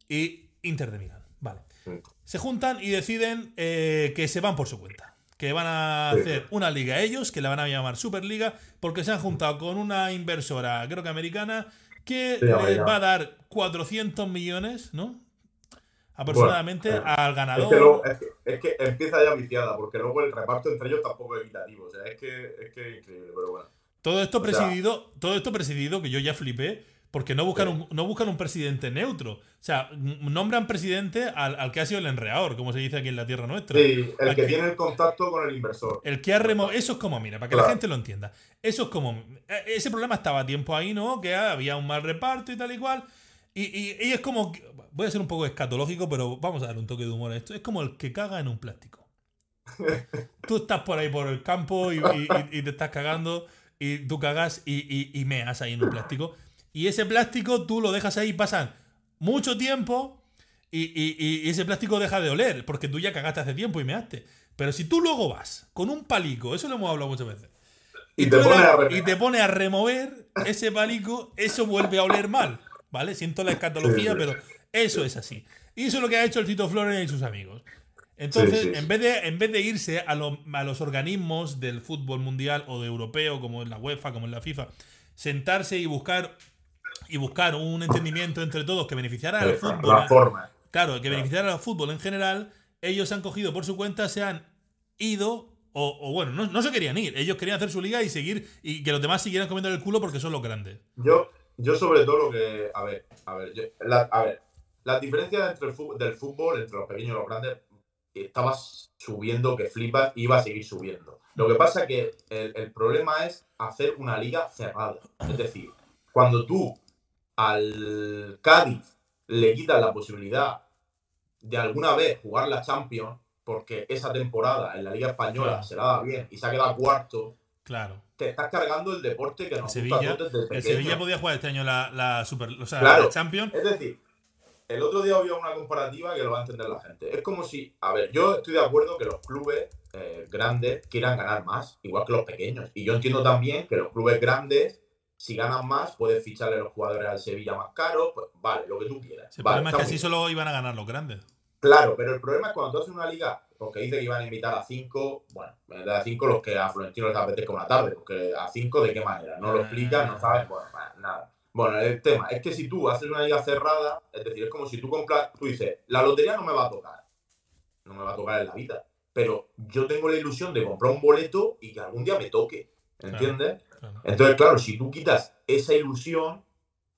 y Inter de Milán. Vale. Sí. Se juntan y deciden que se van por su cuenta. Que van a hacer una liga ellos, que la van a llamar Superliga, porque se han juntado con una inversora, creo que americana, que les va a dar 400 millones, ¿no? Aproximadamente al ganador. Es que empieza ya viciada, porque luego el reparto entre ellos tampoco es equitativo. O sea, es que es increíble, pero bueno. Todo esto presidido, que yo ya flipé, porque no buscan un presidente neutro. O sea, nombran presidente al que ha sido el enreador, como se dice aquí en la tierra nuestra. Sí, el que tiene el contacto con el inversor. El que ha removido. Eso es como, mira, para que la gente lo entienda. Eso es como. Ese problema estaba a tiempo ahí, ¿no? Que había un mal reparto y tal y cual. Y es como. Voy a ser un poco escatológico, pero vamos a dar un toque de humor a esto. Es como el que caga en un plástico. Tú estás por ahí por el campo y te estás cagando. Y tú cagas y meas ahí en un plástico. Y ese plástico tú lo dejas ahí, pasan mucho tiempo y ese plástico deja de oler, porque tú ya cagaste hace tiempo y measte. Pero si tú luego vas con un palico, eso lo hemos hablado muchas veces, y te pones a remover ese palico, eso vuelve a oler mal, ¿vale? Siento la escatología, pero eso es así. Y eso es lo que ha hecho el Tito Flores y sus amigos. Entonces, en vez de irse a los organismos del fútbol mundial o de europeo, como en la UEFA, como en la FIFA, sentarse y buscar un entendimiento entre todos que beneficiara al fútbol. La forma. Claro, que beneficiara al fútbol en general, ellos se han cogido por su cuenta, se han ido, o bueno, no se querían ir. Ellos querían hacer su liga y seguir, y que los demás siguieran comiendo el culo porque son los grandes. Yo sobre todo lo que... A ver, las diferencias del fútbol entre los pequeños y los grandes estaba subiendo que flipas y iba a seguir subiendo. Lo que pasa es que el problema es hacer una liga cerrada. Es decir, cuando tú al Cádiz le quitas la posibilidad de alguna vez jugar la Champions, porque esa temporada en la Liga Española se la da bien y se ha quedado cuarto, te estás cargando el deporte que nos gusta a todos desde pequeño. El Sevilla podía jugar este año la Champions. Es decir, el otro día había una comparativa que lo va a entender la gente. Es como si, a ver, yo estoy de acuerdo que los clubes grandes quieran ganar más, igual que los pequeños. Y yo entiendo también que los clubes grandes, si ganan más, puedes ficharle a los jugadores al Sevilla más caros, pues vale, lo que tú quieras. El problema es que así solo iban a ganar los grandes. Claro, pero el problema es cuando tú haces una liga, porque dice que iban a invitar a 5, bueno, a 5 los que a Florentino les apetezca una tarde, porque a 5 de qué manera, no lo explican, no sabes, bueno, nada. Bueno, el tema es que si tú haces una liga cerrada, es decir, es como si tú dices, la lotería no me va a tocar en la vida, pero yo tengo la ilusión de comprar un boleto y que algún día me toque, ¿entiendes? Claro. Entonces, claro, si tú quitas esa ilusión,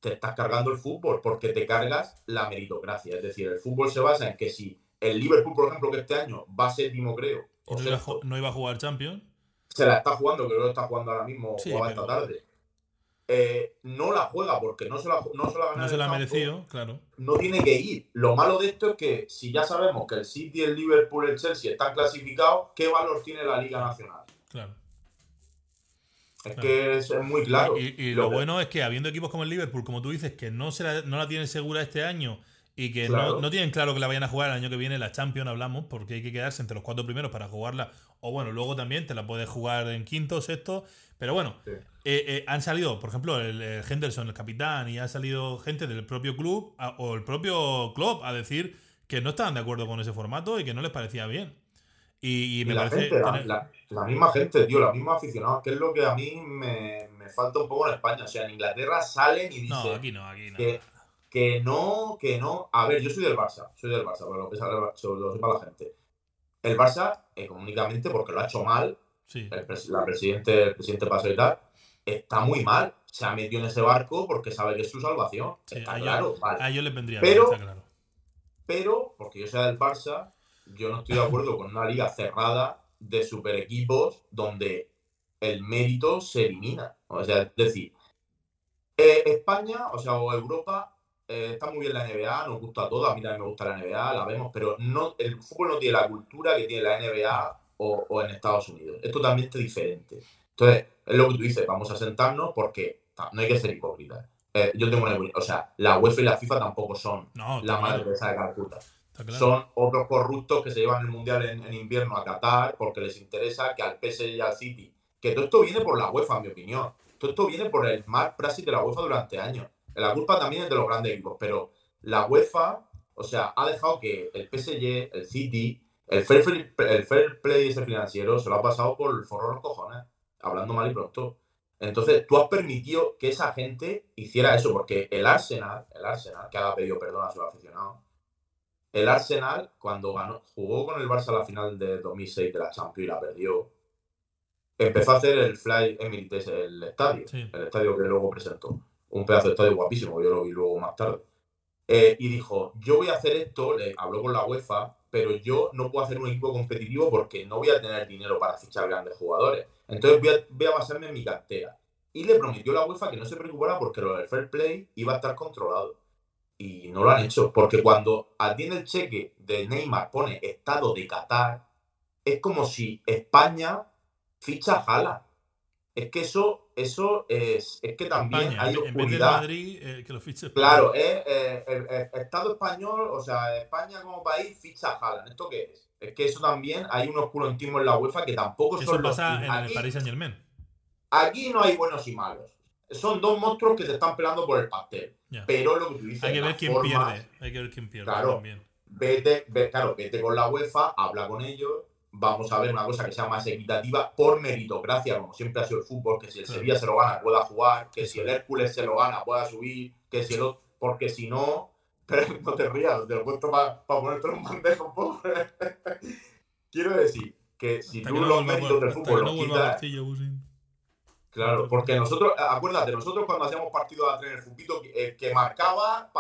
te estás cargando el fútbol, porque te cargas la meritocracia, es decir, el fútbol se basa en que si el Liverpool, por ejemplo, que este año va séptimo, creo, no iba a jugar Champions, se la está jugando, creo que lo está jugando ahora mismo, jugaba esta tarde. No la juega porque no se la ha merecido, claro. No tiene que ir. Lo malo de esto es que si ya sabemos que el City, el Liverpool, el Chelsea están clasificados, ¿qué valor tiene la Liga Nacional? Claro. Es que es muy claro. Y lo bueno es que habiendo equipos como el Liverpool, como tú dices, que no la tienen segura este año y que no tienen claro que la vayan a jugar el año que viene, la Champions hablamos, porque hay que quedarse entre los 4 primeros para jugarla. O bueno, luego también te la puedes jugar en quinto, sexto. Pero bueno, han salido, por ejemplo, el Henderson, el capitán, y ha salido gente del propio club o el propio club a decir que no estaban de acuerdo con ese formato y que no les parecía bien. Y me parece... La misma gente, tío, la misma aficionados, que es lo que a mí me falta un poco en España. O sea, en Inglaterra salen y dicen... No, aquí no. Que no. A ver, yo soy del Barça, pero lo que lo sepa la gente. El Barça, económicamente, porque lo ha hecho mal, sí. el presidente pasó y tal, está muy mal. O se ha metido en ese barco porque sabe que es su salvación. Sí, Está claro, vale. a ellos les vendría bien, está claro. Pero, porque yo sea del Barça, yo no estoy de acuerdo con una liga cerrada de super equipos donde el mérito se elimina. O sea, es decir, España, o sea, o Europa, está muy bien la NBA, nos gusta a todos, a mí también me gusta la NBA, la vemos, pero no, el fútbol no tiene la cultura que tiene la NBA o en Estados Unidos. Es totalmente diferente. Entonces, es lo que tú dices, vamos a sentarnos porque no hay que ser hipócritas. Yo tengo una... O sea, la UEFA y la FIFA tampoco son la madre Teresa de Calcuta. Claro. Son otros corruptos que se llevan el Mundial en invierno a Qatar porque les interesa que al PSG y al City... Que todo esto viene por la UEFA, en mi opinión. Todo esto viene por el mal praxis de la UEFA durante años. La culpa también es de los grandes equipos, pero la UEFA, o sea, ha dejado que el PSG, el City, el fair play ese financiero se lo ha pasado por el forro de los cojones, hablando mal y pronto. Entonces, tú has permitido que esa gente hiciera eso, porque el Arsenal, que ha pedido perdón a sus aficionados, el Arsenal, cuando jugó con el Barça a la final de 2006 de la Champions y la perdió, empezó a hacer el Fly Emirates, el estadio que luego presentó. Un pedazo de estadio guapísimo, yo lo vi luego más tarde. Y dijo, yo voy a hacer esto, le habló con la UEFA, pero yo no puedo hacer un equipo competitivo porque no voy a tener dinero para fichar grandes jugadores. Entonces voy a basarme en mi cartera. Y le prometió a la UEFA que no se preocupara porque lo del fair play iba a estar controlado. Y no lo han hecho, porque cuando a ti en el cheque de Neymar pone Estado de Qatar, es como si España ficha a Haaland. Es que eso es que también España, hay en vez del oscuridad. Madrid, que lo fiche España. Claro, el Estado español, o sea, España como país ficha a Haaland. ¿Esto qué es? Es que eso también hay un oscurantismo en la UEFA que tampoco eso son pasa los... en el Paris Saint-Germain. Aquí no hay buenos y malos. Son dos monstruos que se están peleando por el pastel. Yeah. Pero lo que tú dices, hay que ver quién formas, pierde. Hay que ver quién pierde claro, también. Vete con la UEFA, habla con ellos. Vamos a ver una cosa que sea más equitativa por meritocracia, como siempre ha sido el fútbol, que si el Sevilla se lo gana pueda jugar, que si el Hércules se lo gana pueda subir, que si el otro, porque si no, pero no te rías, te lo he puesto para ponerte en un bandejo un poco. Quiero decir que si tú los méritos del fútbol los quitas, claro, porque nosotros, acuérdate, nosotros cuando hacíamos partidos a tren el fupito, que marcaba,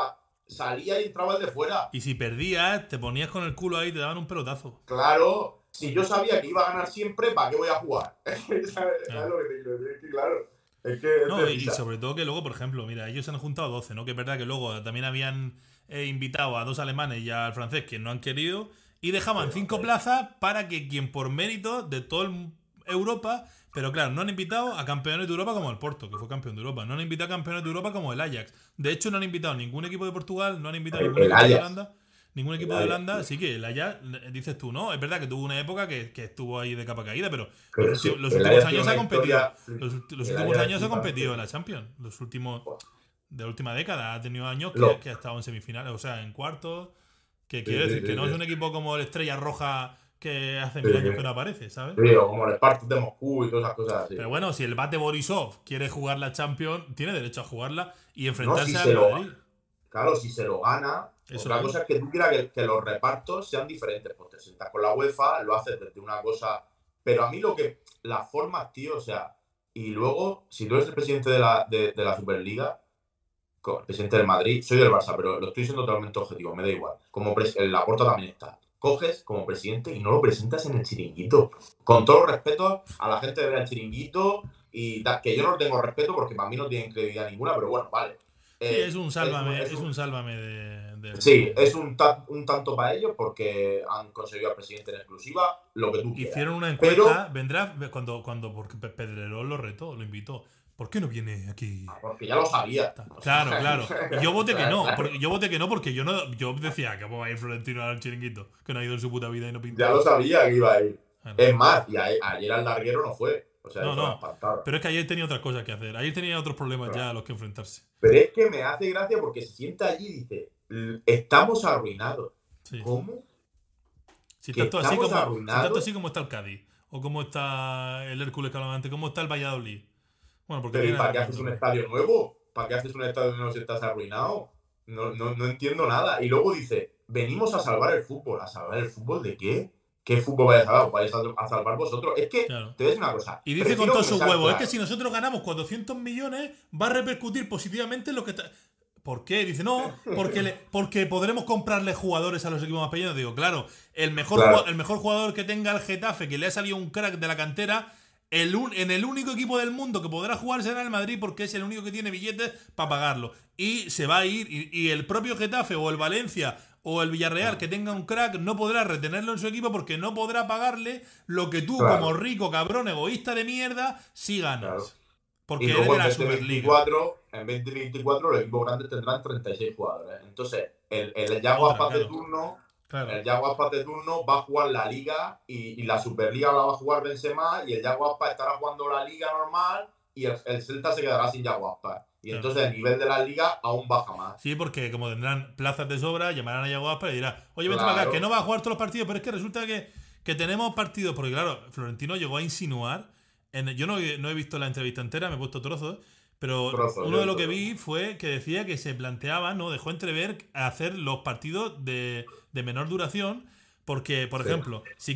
salía y entraba el de fuera. Y si perdías, te ponías con el culo ahí y te daban un pelotazo. Claro. Si yo sabía que iba a ganar siempre, ¿para qué voy a jugar? ¿Sabes lo que te quiero decir? Es que claro. Es que no, y sobre todo que luego, por ejemplo, mira, ellos se han juntado 12, ¿no? Que es verdad que luego también habían invitado a 2 alemanes y al francés que no han querido. Y dejaban 5 plazas para que quien por mérito de toda Europa. Pero claro, no han invitado a campeones de Europa como el Porto, que fue campeón de Europa. No han invitado a campeones de Europa como el Ajax. De hecho, no han invitado a ningún equipo de Portugal, no han invitado a ningún equipo de Holanda. Ningún equipo de Holanda, así que el Ajax, dices tú, ¿no? Es verdad que tuvo una época que estuvo ahí de capa caída, pero los últimos años ha competido. Los últimos años ha competido en la Champions. Los últimos de la última década ha tenido años que ha estado en semifinales, o sea, en cuartos. Que quiero decir que no es un equipo como el Estrella Roja que hace 1000 años que no aparece, ¿sabes? Sí, o como el Spartak de Moscú y todas esas cosas así. Pero bueno, si el Bate Borisov quiere jugar la Champions, tiene derecho a jugarla y enfrentarse al Madrid. Claro, si se lo gana. Otra cosa es que tú quieras que los repartos sean diferentes. Pues te sientas con la UEFA, lo haces desde una cosa. Pero a mí las formas, tío, o sea. Y luego, si tú eres el presidente de la Superliga, el presidente del Madrid, soy del Barça, pero lo estoy siendo totalmente objetivo, me da igual. Como el Laporta también está. Coges como presidente y no lo presentas en el chiringuito. Con todo respeto a la gente del chiringuito y que yo no tengo respeto porque para mí no tienen credibilidad ninguna, pero bueno, vale. Sí, es un sálvame de sí, es un tanto para ellos porque han conseguido al presidente en exclusiva, lo que tú quieras. Hicieron una encuesta, vendrá cuando porque Pedrerol lo retó, lo invitó. ¿Por qué no viene aquí? Porque ya lo sabía. Claro. Y yo voté que no. Porque yo decía que va a ir Florentino al chiringuito, que no ha ido en su puta vida y no pintó. Ya lo sabía que iba a ir. Bueno. Es más, y ayer al larguero no fue. O sea, no. Pero es que ayer tenía otras cosas que hacer. Ayer tenía otros problemas ya a los que enfrentarse. Pero es que me hace gracia porque se sienta allí y dice, estamos arruinados. Sí. ¿Cómo? Si estás así como está el Cádiz, o como está el Hércules Calamante, como está el Valladolid. Bueno, porque pero ¿y para qué haces un estadio nuevo? ¿Para qué haces un estadio nuevo si estás arruinado? No entiendo nada. Y luego dice, venimos a salvar el fútbol. ¿A salvar el fútbol de qué? ¿qué fútbol vais a salvar? ¿Os vais a salvar vosotros? Es que, Claro. te voy a decir una cosa. Y dice con todos sus huevos, claro. es que si nosotros ganamos 400 millones, va a repercutir positivamente en lo que... ¿Por qué? Dice, no, porque podremos comprarle jugadores a los equipos más pequeños. Digo, claro, el mejor jugador que tenga el Getafe, que le ha salido un crack de la cantera, en el único equipo del mundo que podrá jugar será el Madrid, porque es el único que tiene billetes para pagarlo. Y se va a ir, y el propio Getafe o el Valencia o el Villarreal que tenga un crack no podrá retenerlo en su equipo porque no podrá pagarle lo que tú, como rico, cabrón, egoísta de mierda, sí ganas. Claro. Porque Y eres luego de la Superliga. En 2024 los equipos grandes tendrán 36 jugadores. Entonces, el Yago Aspas de turno, el Yago Aspas de turno va a jugar la Liga y la Superliga la va a jugar Benzema, y el Yago Aspas estará jugando la Liga normal y el Celta se quedará sin Yago Aspas. Y entonces el nivel de la Liga aún baja más. Sí, porque como tendrán plazas de sobra, llamarán a Yago Aspas y dirán, oye, vente para acá, que no va a jugar todos los partidos, pero es que resulta que tenemos partidos, porque claro, Florentino llegó a insinuar, yo no he visto la entrevista entera, me he puesto trozos, pero uno de lo que vi fue que decía que se planteaba, ¿no? Dejó entrever hacer los partidos de menor duración, porque, por ejemplo, si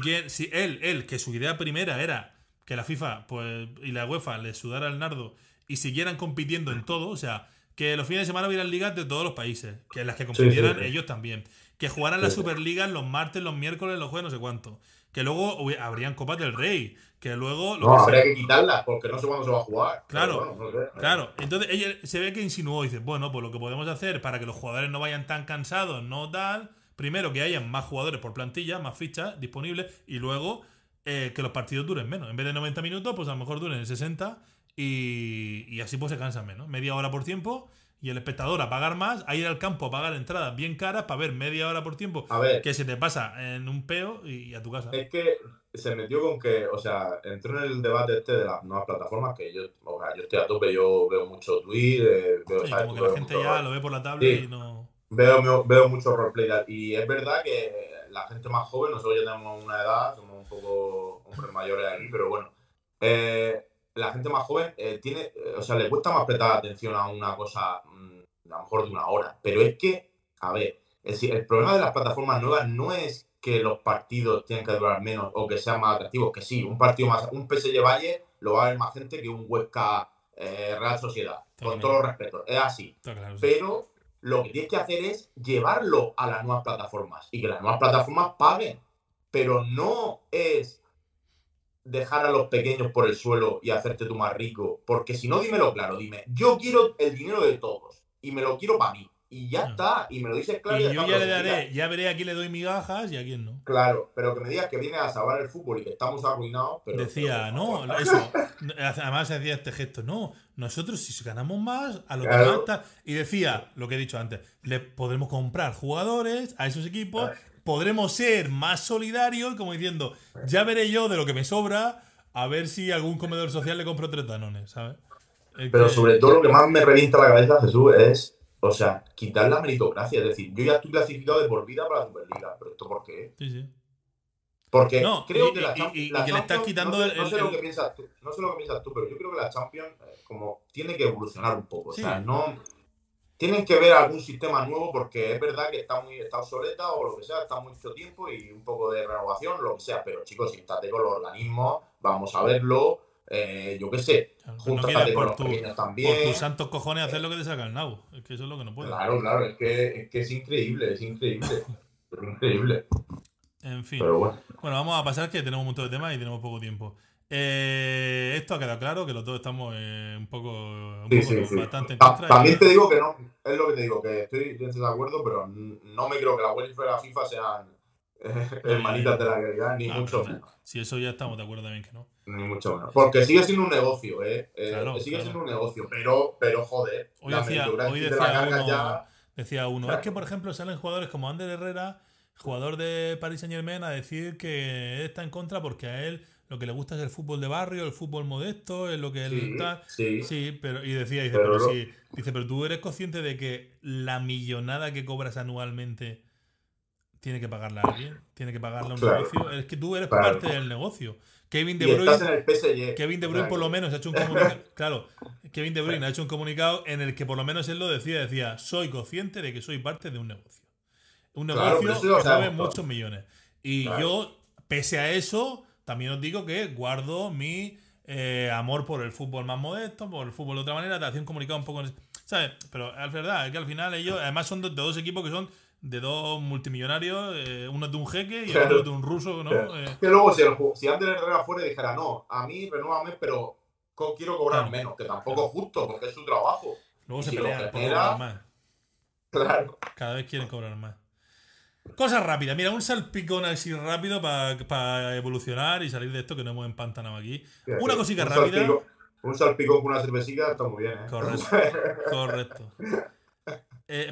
él, que su idea primera era que la FIFA pues y la UEFA le sudara el nardo y siguieran compitiendo en todo, o sea, que los fines de semana hubieran ligas de todos los países, que en las que compitieran ellos también, que jugaran las Superligas los martes, los miércoles, los jueves, no sé cuánto, que luego habrían Copas del Rey, que luego... habría que quitarlas porque no sé cuándo se va a jugar. Claro, bueno, no sé. Claro. Entonces ella se ve que insinuó y dice, bueno, pues lo que podemos hacer para que los jugadores no vayan tan cansados, no tal, primero que hayan más jugadores por plantilla, más fichas disponibles, y luego que los partidos duren menos. En vez de 90 minutos, pues a lo mejor duren 60 y así pues se cansan menos. Media hora por tiempo y el espectador a pagar más, a ir al campo a pagar entradas bien caras para ver media hora por tiempo que se te pasa en un peo y a tu casa. Es que se metió con que, o sea, entró en el debate de las nuevas plataformas, que yo estoy a tope, yo veo mucho Twitter, veo, ¿sabes? Como que la gente ya lo ve por la tablet y no... Veo mucho roleplay, y es verdad que la gente más joven, nosotros ya tenemos una edad, somos un poco hombres mayores aquí, pero bueno, la gente más joven tiene, o sea, le cuesta más prestar atención a una cosa, a lo mejor de una hora, pero es que, a ver, el problema de las plataformas nuevas no es que los partidos tienen que durar menos o que sean más atractivos, que sí, un partido más, un PSG Valle lo va a ver más gente que un Huesca Real Sociedad, con todos los respetos, es así, claro, pero lo que tienes que hacer es llevarlo a las nuevas plataformas y que las nuevas plataformas paguen, pero no es dejar a los pequeños por el suelo y hacerte tú más rico, porque si no, dímelo claro, dime, yo quiero el dinero de todos y me lo quiero para mí, y ya está, y me lo dices claro. Y yo ya le daré, ya veré a quién le doy migajas y a quién no. Claro, pero que me digas que vienes a salvar el fútbol y que estamos arruinados, pero... Decía, no, eso, además hacía este gesto, no, nosotros si ganamos más, a lo que más... Y decía, lo que he dicho antes, le podremos comprar jugadores a esos equipos, podremos ser más solidarios, como diciendo, ya veré yo de lo que me sobra, a ver si algún comedor social le compro 3 Danones, ¿sabes? Pero sobre todo lo que más me revienta la cabeza, Jesús, es, o sea, quitar la meritocracia. Es decir, yo ya estoy clasificado de por vida para la Superliga, pero ¿esto por qué? Sí. Porque no, creo que la Champions, que le estás quitando no sé lo que piensas tú, pero yo creo que la Champions como tiene que evolucionar un poco. Sí. O sea, no tienen que ver algún sistema nuevo, porque es verdad que está obsoleta o lo que sea, está mucho tiempo y un poco de renovación, lo que sea. Pero chicos, siéntate con los organismos, vamos a verlo. Yo qué sé, júntate con los pequeños también. Por tus santos cojones hacer lo que te saca el nabo. Es que eso es lo que no puede. Claro, es que es increíble, es increíble. En fin. Pero bueno, vamos a pasar, que tenemos un montón de temas y tenemos poco tiempo. Esto ha quedado claro, que los dos estamos un poco bastante en contra. También te digo que no, es lo que te digo, que estoy de acuerdo, pero no me creo que la UEFA y la FIFA sean hermanitas de la realidad, ni mucho menos. Si eso ya estamos de acuerdo también que no. Ni mucho menos. Porque sigue siendo un negocio, sigue siendo un negocio, pero joder. Decía uno, es que por ejemplo salen jugadores como Ander Herrera, jugador de Paris Saint-Germain, a decir que él está en contra porque a él lo que le gusta es el fútbol de barrio, el fútbol modesto, es lo que él está. Sí, pero pero tú eres consciente de que la millonada que cobras anualmente tiene que pagarla a alguien, tiene que pagarla a un negocio. Es que tú eres parte del negocio. Kevin De Bruyne por lo menos ha hecho un comunicado. Claro, Kevin De Bruyne ha hecho un comunicado en el que por lo menos él lo decía, soy consciente de que soy parte de un negocio. Un negocio que mueve muchos millones. Y yo Pese a eso, también os digo que guardo mi amor por el fútbol más modesto, por el fútbol de otra manera, te hacía un comunicado un poco... ¿Sabes? Pero es verdad, es que al final ellos, además son de dos equipos que son de dos multimillonarios, uno es de un jeque y el otro es de un ruso, ¿no? Que luego si Ander Herrera fuera y dijera, no, a mí renúvame, pero quiero cobrar Claro, menos, que tampoco es justo, porque es su trabajo. luego Y se si lo pelean por genera, cobrar más. claro. Cada vez quieren cobrar más. Cosas rápidas, mira, un salpicón así rápido para evolucionar y salir de esto que no hemos empantanado aquí. Una cosita rápida. Un salpicón con una cervecita está muy bien, ¿eh? Correcto, correcto.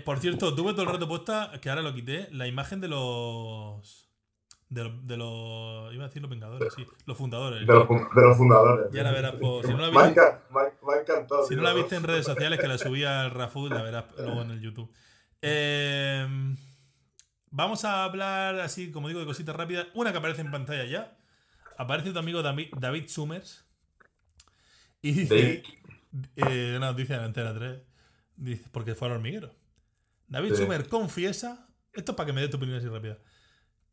Por cierto, tuve todo el rato puesta, que ahora lo quité, la imagen de los... De los... Iba a decir los Vengadores, sí. Los fundadores. De los fundadores. Ya la verás por... Si no la me ha viste, encantado. si no la viste en redes sociales, que la subí al Rafu, la verás luego en el YouTube. Vamos a hablar así, como digo, de cositas rápidas. Una que aparece en pantalla ya. Aparece tu amigo David Summers. Y dice... no, dice en Antena 3. Dice, porque fue al hormiguero. David Summers confiesa... Esto es para que me dé tu opinión así rápida.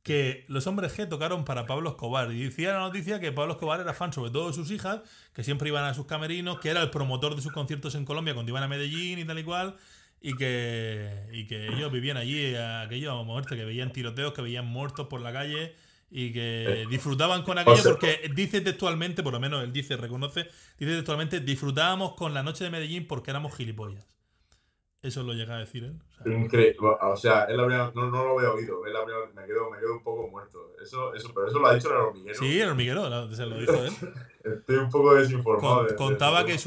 Que los hombres G tocaron para Pablo Escobar. Y decía la noticia que Pablo Escobar era fan sobre todo de sus hijas, que siempre iban a sus camerinos, que era el promotor de sus conciertos en Colombia cuando iban a Medellín y tal y cual, y que ellos vivían allí aquello a muerte, que veían tiroteos, que veían muertos por la calle y que disfrutaban con aquello porque dice textualmente, por lo menos él reconoce, dice textualmente, disfrutábamos con la noche de Medellín porque éramos gilipollas. Eso lo llega a decir él. Increíble. O sea, es la primera, no lo había oído. Es la primera, me quedo un poco muerto. Pero eso lo ha dicho en el hormiguero. Sí, el hormiguero, se lo dijo él. Estoy un poco desinformado. Contaba que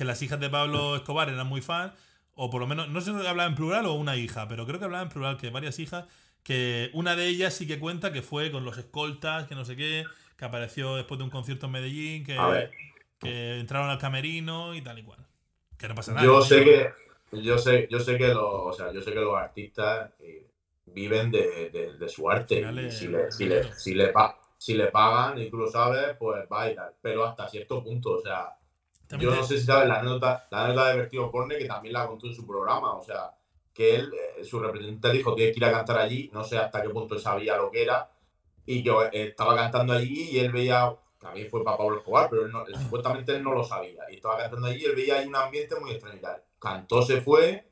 las hijas de Pablo Escobar eran muy fans, o por lo menos, no sé si hablaba en plural o una hija, pero creo que hablaba en plural, que varias hijas, que una de ellas sí que cuenta que fue con los escoltas, que no sé qué, que apareció después de un concierto en Medellín, que entraron al camerino y tal y cual. Que no pasa nada. Yo sé que los artistas viven de su arte. Y si le pagan y tú lo sabes, pues va y tal. Pero hasta cierto punto, o sea, yo no sé si sabes la anécdota de Vertido Porne, que también la contó en su programa. O sea, que él, su representante dijo que hay que ir a cantar allí, no sé hasta qué punto él sabía lo que era, y yo estaba cantando allí y él veía, también fue para Pablo Escobar, pero supuestamente él no lo sabía, y estaba cantando allí y él veía ahí un ambiente muy extraño y tal. Cantó, se fue,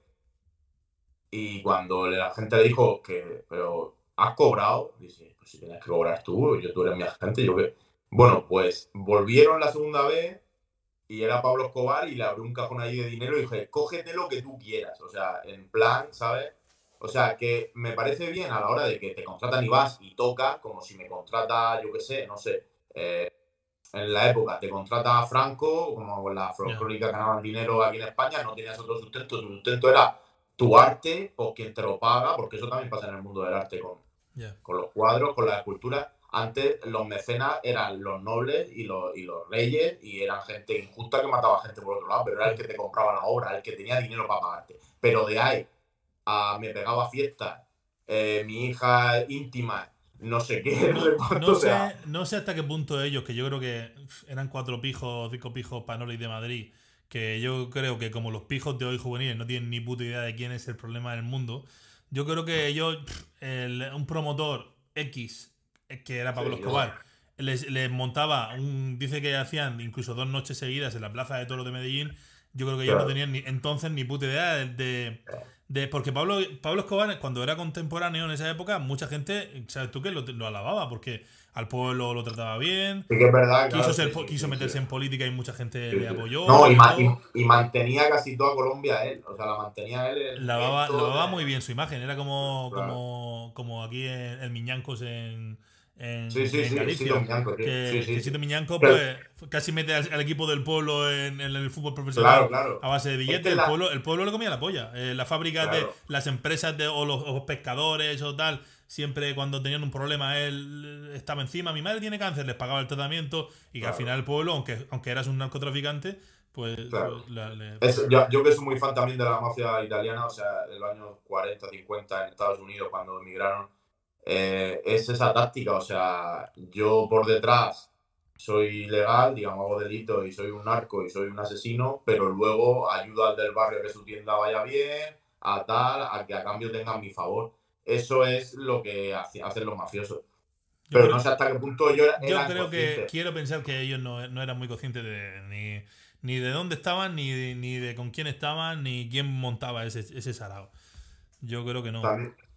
y cuando la gente le dijo que, pero ¿has cobrado? Dice, pues si tienes que cobrar tú eres mi agente, yo qué. Bueno, pues volvieron la segunda vez y era Pablo Escobar y le abrió un cajón ahí de dinero y dije, cógete lo que tú quieras. O sea, en plan, ¿sabes? O sea, que me parece bien a la hora de que te contratan y vas y tocas, como si me contrata, yo qué sé, no sé, en la época te contrata Franco, como con la folclórica ganaban dinero aquí en España, no tenías otro sustento, tu sustento era tu arte, o quien te lo paga, porque eso también pasa en el mundo del arte con los cuadros, con la escultura. Antes los mecenas eran los nobles y los reyes, y eran gente injusta que mataba gente por otro lado, pero era el que te compraba la obra, el que tenía dinero para pagarte. Pero de ahí a me pegaba fiestas, mi hija íntima, no sé qué. No sé hasta qué punto ellos, que yo creo que eran 4 pijos, 5 pijos Panoli de Madrid, que yo creo que como los pijos de hoy juveniles no tienen ni puta idea de quién es el problema del mundo, yo creo que ellos, un promotor X, que era Pablo Escobar, les montaba dice que hacían incluso 2 noches seguidas en la Plaza de Toros de Medellín. Yo creo que ellos no tenían entonces ni puta idea porque Pablo Escobar, cuando era contemporáneo en esa época, mucha gente, ¿sabes tú qué? Lo alababa, porque al pueblo lo trataba bien. Sí, que es verdad, quiso meterse en política y mucha gente le apoyó. No, y mantenía casi toda Colombia él. O sea, la mantenía él. Lavaba muy bien su imagen. Era como aquí en Miñancos en Galicia. Sito Miñanco, pues casi mete al equipo del pueblo en el fútbol profesional a base de billetes. El pueblo le comía la polla. Las fábricas las empresas o los pescadores o tal, siempre cuando tenían un problema él estaba encima. Mi madre tiene cáncer, les pagaba el tratamiento, y que al final el pueblo, aunque eras un narcotraficante, pues... Yo que soy muy fan también de la mafia italiana, o sea, en los años 40, 50 en Estados Unidos, cuando emigraron, es esa táctica. O sea, yo por detrás soy ilegal, digamos, hago delito y soy un narco y soy un asesino, pero luego ayudo al del barrio a que su tienda vaya bien, a que a cambio tengan mi favor. Eso es lo que hacen los mafiosos. Pero no sé hasta qué punto ellos Yo eran creo que conscientes. quiero pensar que ellos no eran muy conscientes ni de dónde estaban, ni de con quién estaban, ni quién montaba ese sarao. Yo creo que no.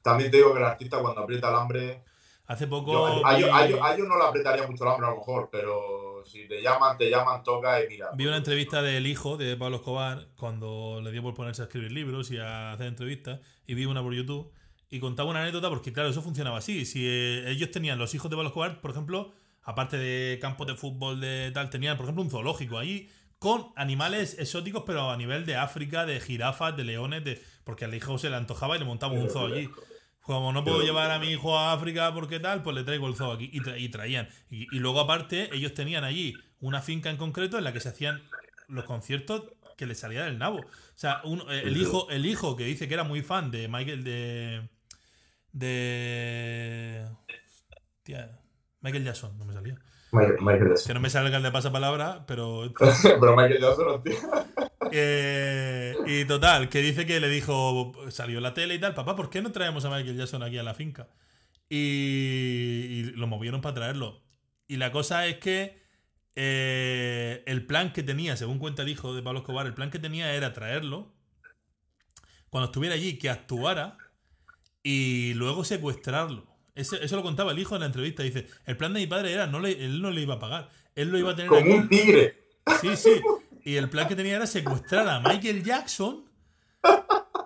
También te digo que el artista cuando aprieta el hambre, Hace yo poco a ellos no le apretaría mucho el hambre a lo mejor, pero si te llaman, toca y mira. vi Pues una yo qué sé. entrevista del hijo de Pablo Escobar cuando le dio por ponerse a escribir libros y a hacer entrevistas, y vi una por YouTube y contaba una anécdota porque claro, eso funcionaba así. Si ellos tenían, los hijos de Pablo Escobar, por ejemplo, aparte de campos de fútbol de tal, tenían por ejemplo un zoológico ahí con animales exóticos, pero a nivel de África, de jirafas, de leones, porque al hijo se le antojaba y le montamos un zoo allí. Como no puedo llevar a mi hijo a África porque tal, pues le traigo el zoo aquí. Y traían. Y luego, aparte, ellos tenían allí una finca en concreto en la que se hacían los conciertos que les salía del nabo. O sea, el hijo que dice que era muy fan de Michael de. Tía, Michael Jackson, no me salía. Michael Que no Jackson. me salga el de pasapalabra, pero. Pero Michael Jackson no tiene. Y total, que dice que le dijo, salió en la tele y tal, papá, ¿por qué no traemos a Michael Jackson aquí a la finca? Y lo movieron para traerlo. Y la cosa es que el plan que tenía, según cuenta el hijo de Pablo Escobar, el plan que tenía era traerlo cuando estuviera allí, que actuara y luego secuestrarlo. Eso lo contaba el hijo en la entrevista. Dice, el plan de mi padre era, él no le iba a pagar. Él lo iba a tener Como un aquí. tigre. Sí, sí. Y el plan que tenía era secuestrar a Michael Jackson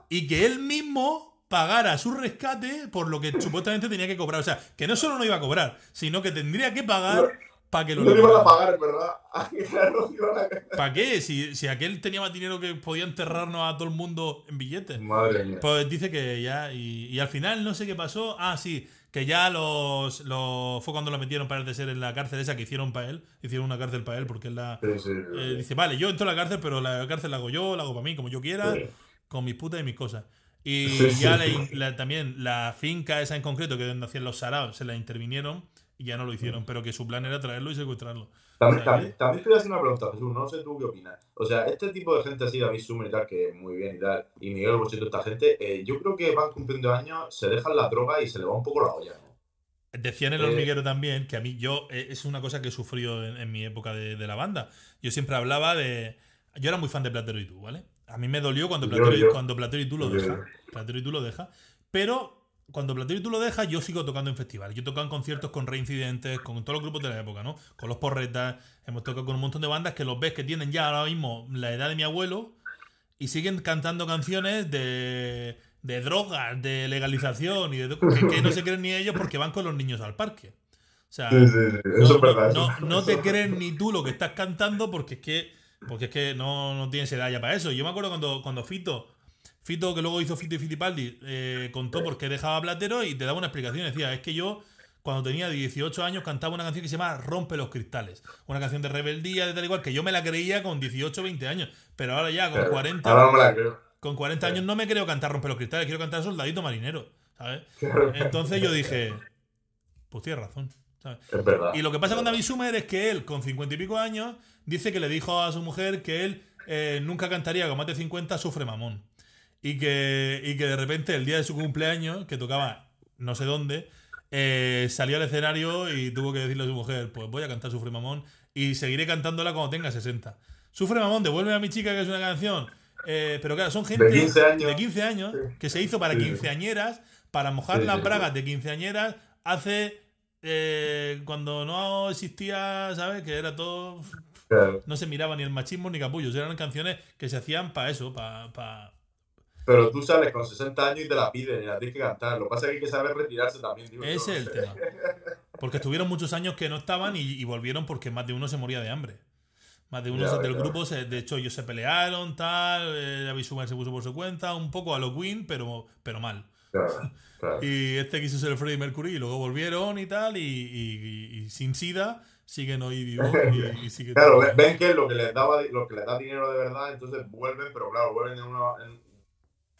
y que él mismo pagara su rescate por lo que supuestamente tenía que cobrar. O sea, que no solo no iba a cobrar, sino que tendría que No, pagar para que lo no le iban a liberaran. pagar, en verdad. Claro, iban a... ¿Para qué? Si aquel tenía más dinero que podía enterrarnos a todo el mundo en billetes. Madre mía. Pues dice que ya. Y al final no sé qué pasó. Ah, sí. Que ya fue cuando lo metieron, parece ser, en la cárcel esa que hicieron para él. Hicieron una cárcel para él porque él la. Sí, sí, sí. Dice, vale, yo entro a la cárcel, pero la cárcel la hago yo, la hago para mí, como yo quiera, Sí, con mis putas y mis cosas. sí, Y sí, ya sí. también la finca esa en concreto, que es donde hacían los saraos, se la intervinieron y ya no lo hicieron. Pero que su plan era traerlo y secuestrarlo. O También, sea también, que. también te voy a hacer una pregunta, Jesús. No sé tú qué opinas. O sea, este tipo de gente así, David Summers y tal, que muy bien y tal, y Miguel Bosé, esta gente, yo creo que van cumpliendo años, se dejan la droga y se le va un poco la olla, ¿no? Decían el hormiguero también, que a mí es una cosa que he sufrido en mi época de la banda. Yo siempre hablaba de. Yo era muy fan de Platero y tú, ¿vale? A mí me dolió cuando Yo, yo, cuando Platero y tú lo yo, deja. Platero y tú lo deja. Pero cuando Platero y tú lo dejas, yo sigo tocando en festivales. Yo he tocado en conciertos con Reincidentes, con todos los grupos de la época, ¿no? Con los Porretas. Hemos tocado con un montón de bandas que los ves que tienen ya ahora mismo la edad de mi abuelo y siguen cantando canciones de drogas, de legalización y que no se creen ni ellos porque van con los niños al parque. O sí, sea, sí, sí. Eso es verdad, eso, no eso te es verdad. crees ni tú lo que estás cantando porque es que no tienes edad ya para eso. Yo me acuerdo cuando Fito, que luego hizo Fito y Fitipaldi, contó por qué dejaba Platero y te daba una explicación. Decía, es que yo cuando tenía 18 años cantaba una canción que se llama Rompe los cristales. Una canción de rebeldía, de tal igual, que yo me la creía con 18 o 20 años. Pero ahora ya, Claro. Ahora no me la creo. con 40 años Claro. no me creo cantar Rompe los cristales, quiero cantar Soldadito Marinero, ¿sabes? Claro. Entonces yo dije, pues tienes razón, ¿sabes? Es verdad, Y lo que es pasa con verdad. David Sumer es que él, con 50 y pico años, dice que le dijo a su mujer que él nunca cantaría con más de 50 Sufre Mamón. Y que de repente el día de su cumpleaños, que tocaba no sé dónde, salió al escenario y tuvo que decirle a su mujer, pues voy a cantar Sufre Mamón y seguiré cantándola cuando tenga 60. Sufre Mamón, devuelve a mi chica, que es una canción. Pero claro, son De gente 15 de años. 15 años Sí, que se hizo para sí, quinceañeras, para mojar sí, las sí, sí. bragas de quinceañeras hace cuando no existía, ¿sabes? Que era todo. Claro. No se miraba ni el machismo ni capullos. Eran canciones que se hacían para eso, para. Pero tú sales con 60 años y te la piden y la tienes que cantar. Lo que pasa es que hay que saber retirarse también, digo yo, Ese no es el sé. tema. Porque estuvieron muchos años que no estaban y volvieron porque más de uno se moría de hambre. Más de uno Ya ves, del ya ves. grupo, de hecho, ellos se pelearon, tal. David Summers se puso por su cuenta, un poco a lo Queen, pero mal. Claro, claro. Y este quiso ser Freddie Mercury y luego volvieron y tal. Y sin SIDA siguen hoy vivos y siguen Claro, tocando. ven que lo que les daba, lo que les da dinero de verdad, entonces vuelven, pero claro, vuelven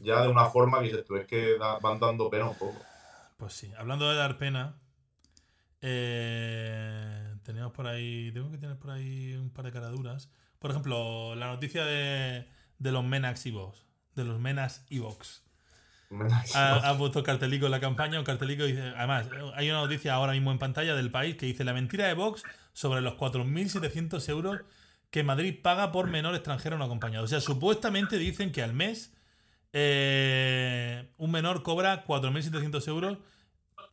ya de una forma que dices tú, es que van dando pena un poco. Pues sí, hablando de dar pena, teníamos por ahí. Tengo que tener por ahí un par de caraduras. Por ejemplo, la noticia de los Menax Evox. De los Menas Evox. Ha puesto cartelico en la campaña, un cartelico dice, además, hay una noticia ahora mismo en pantalla del País que dice la mentira de Vox sobre los 4.700 euros que Madrid paga por menor extranjero no acompañado. O sea, supuestamente dicen que al mes un menor cobra 4.700 euros,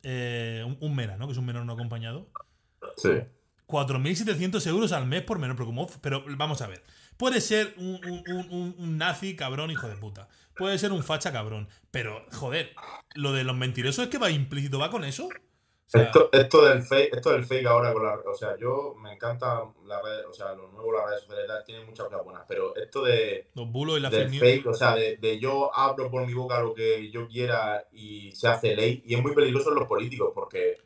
un MENA, ¿no? Que es un menor no acompañado. Sí. 4.700 euros al mes por menor, pero vamos a ver. Puede ser un nazi cabrón, hijo de puta. Puede ser un facha cabrón. Pero, joder, lo de los mentirosos es que va implícito, ¿va con eso? O sea, Esto del fake ahora o sea, yo me encantan las redes, o sea, lo nuevo, las redes sociales tienen muchas cosas buenas, pero esto los bulos y la del fake news. fake, o sea, de yo abro por mi boca lo que yo quiera y se hace ley, y es muy peligroso en los políticos porque,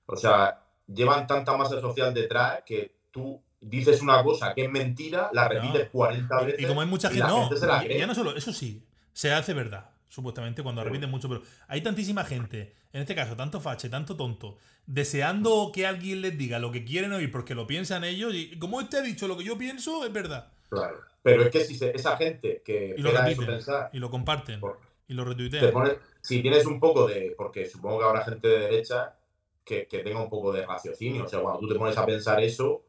o sea, llevan tanta masa social detrás que tú dices una cosa que es mentira, la repites No. 40 Y como veces hay mucha y gente. la No, gente se la ya cree. no solo. Eso sí, se hace verdad, supuestamente, cuando repiten mucho. Pero hay tantísima gente, en este caso, tanto fache, tanto tonto, deseando que alguien les diga lo que quieren oír porque lo piensan ellos. Y como este ha dicho lo que yo pienso, es verdad. Claro. Pero es que si esa gente que Y lo espera eso repiten, pensar, y lo comparten, por- y lo te retuitean. pones, si tienes un poco de, porque supongo que habrá gente de derecha que tenga un poco de raciocinio, o sea, cuando tú te pones a pensar eso,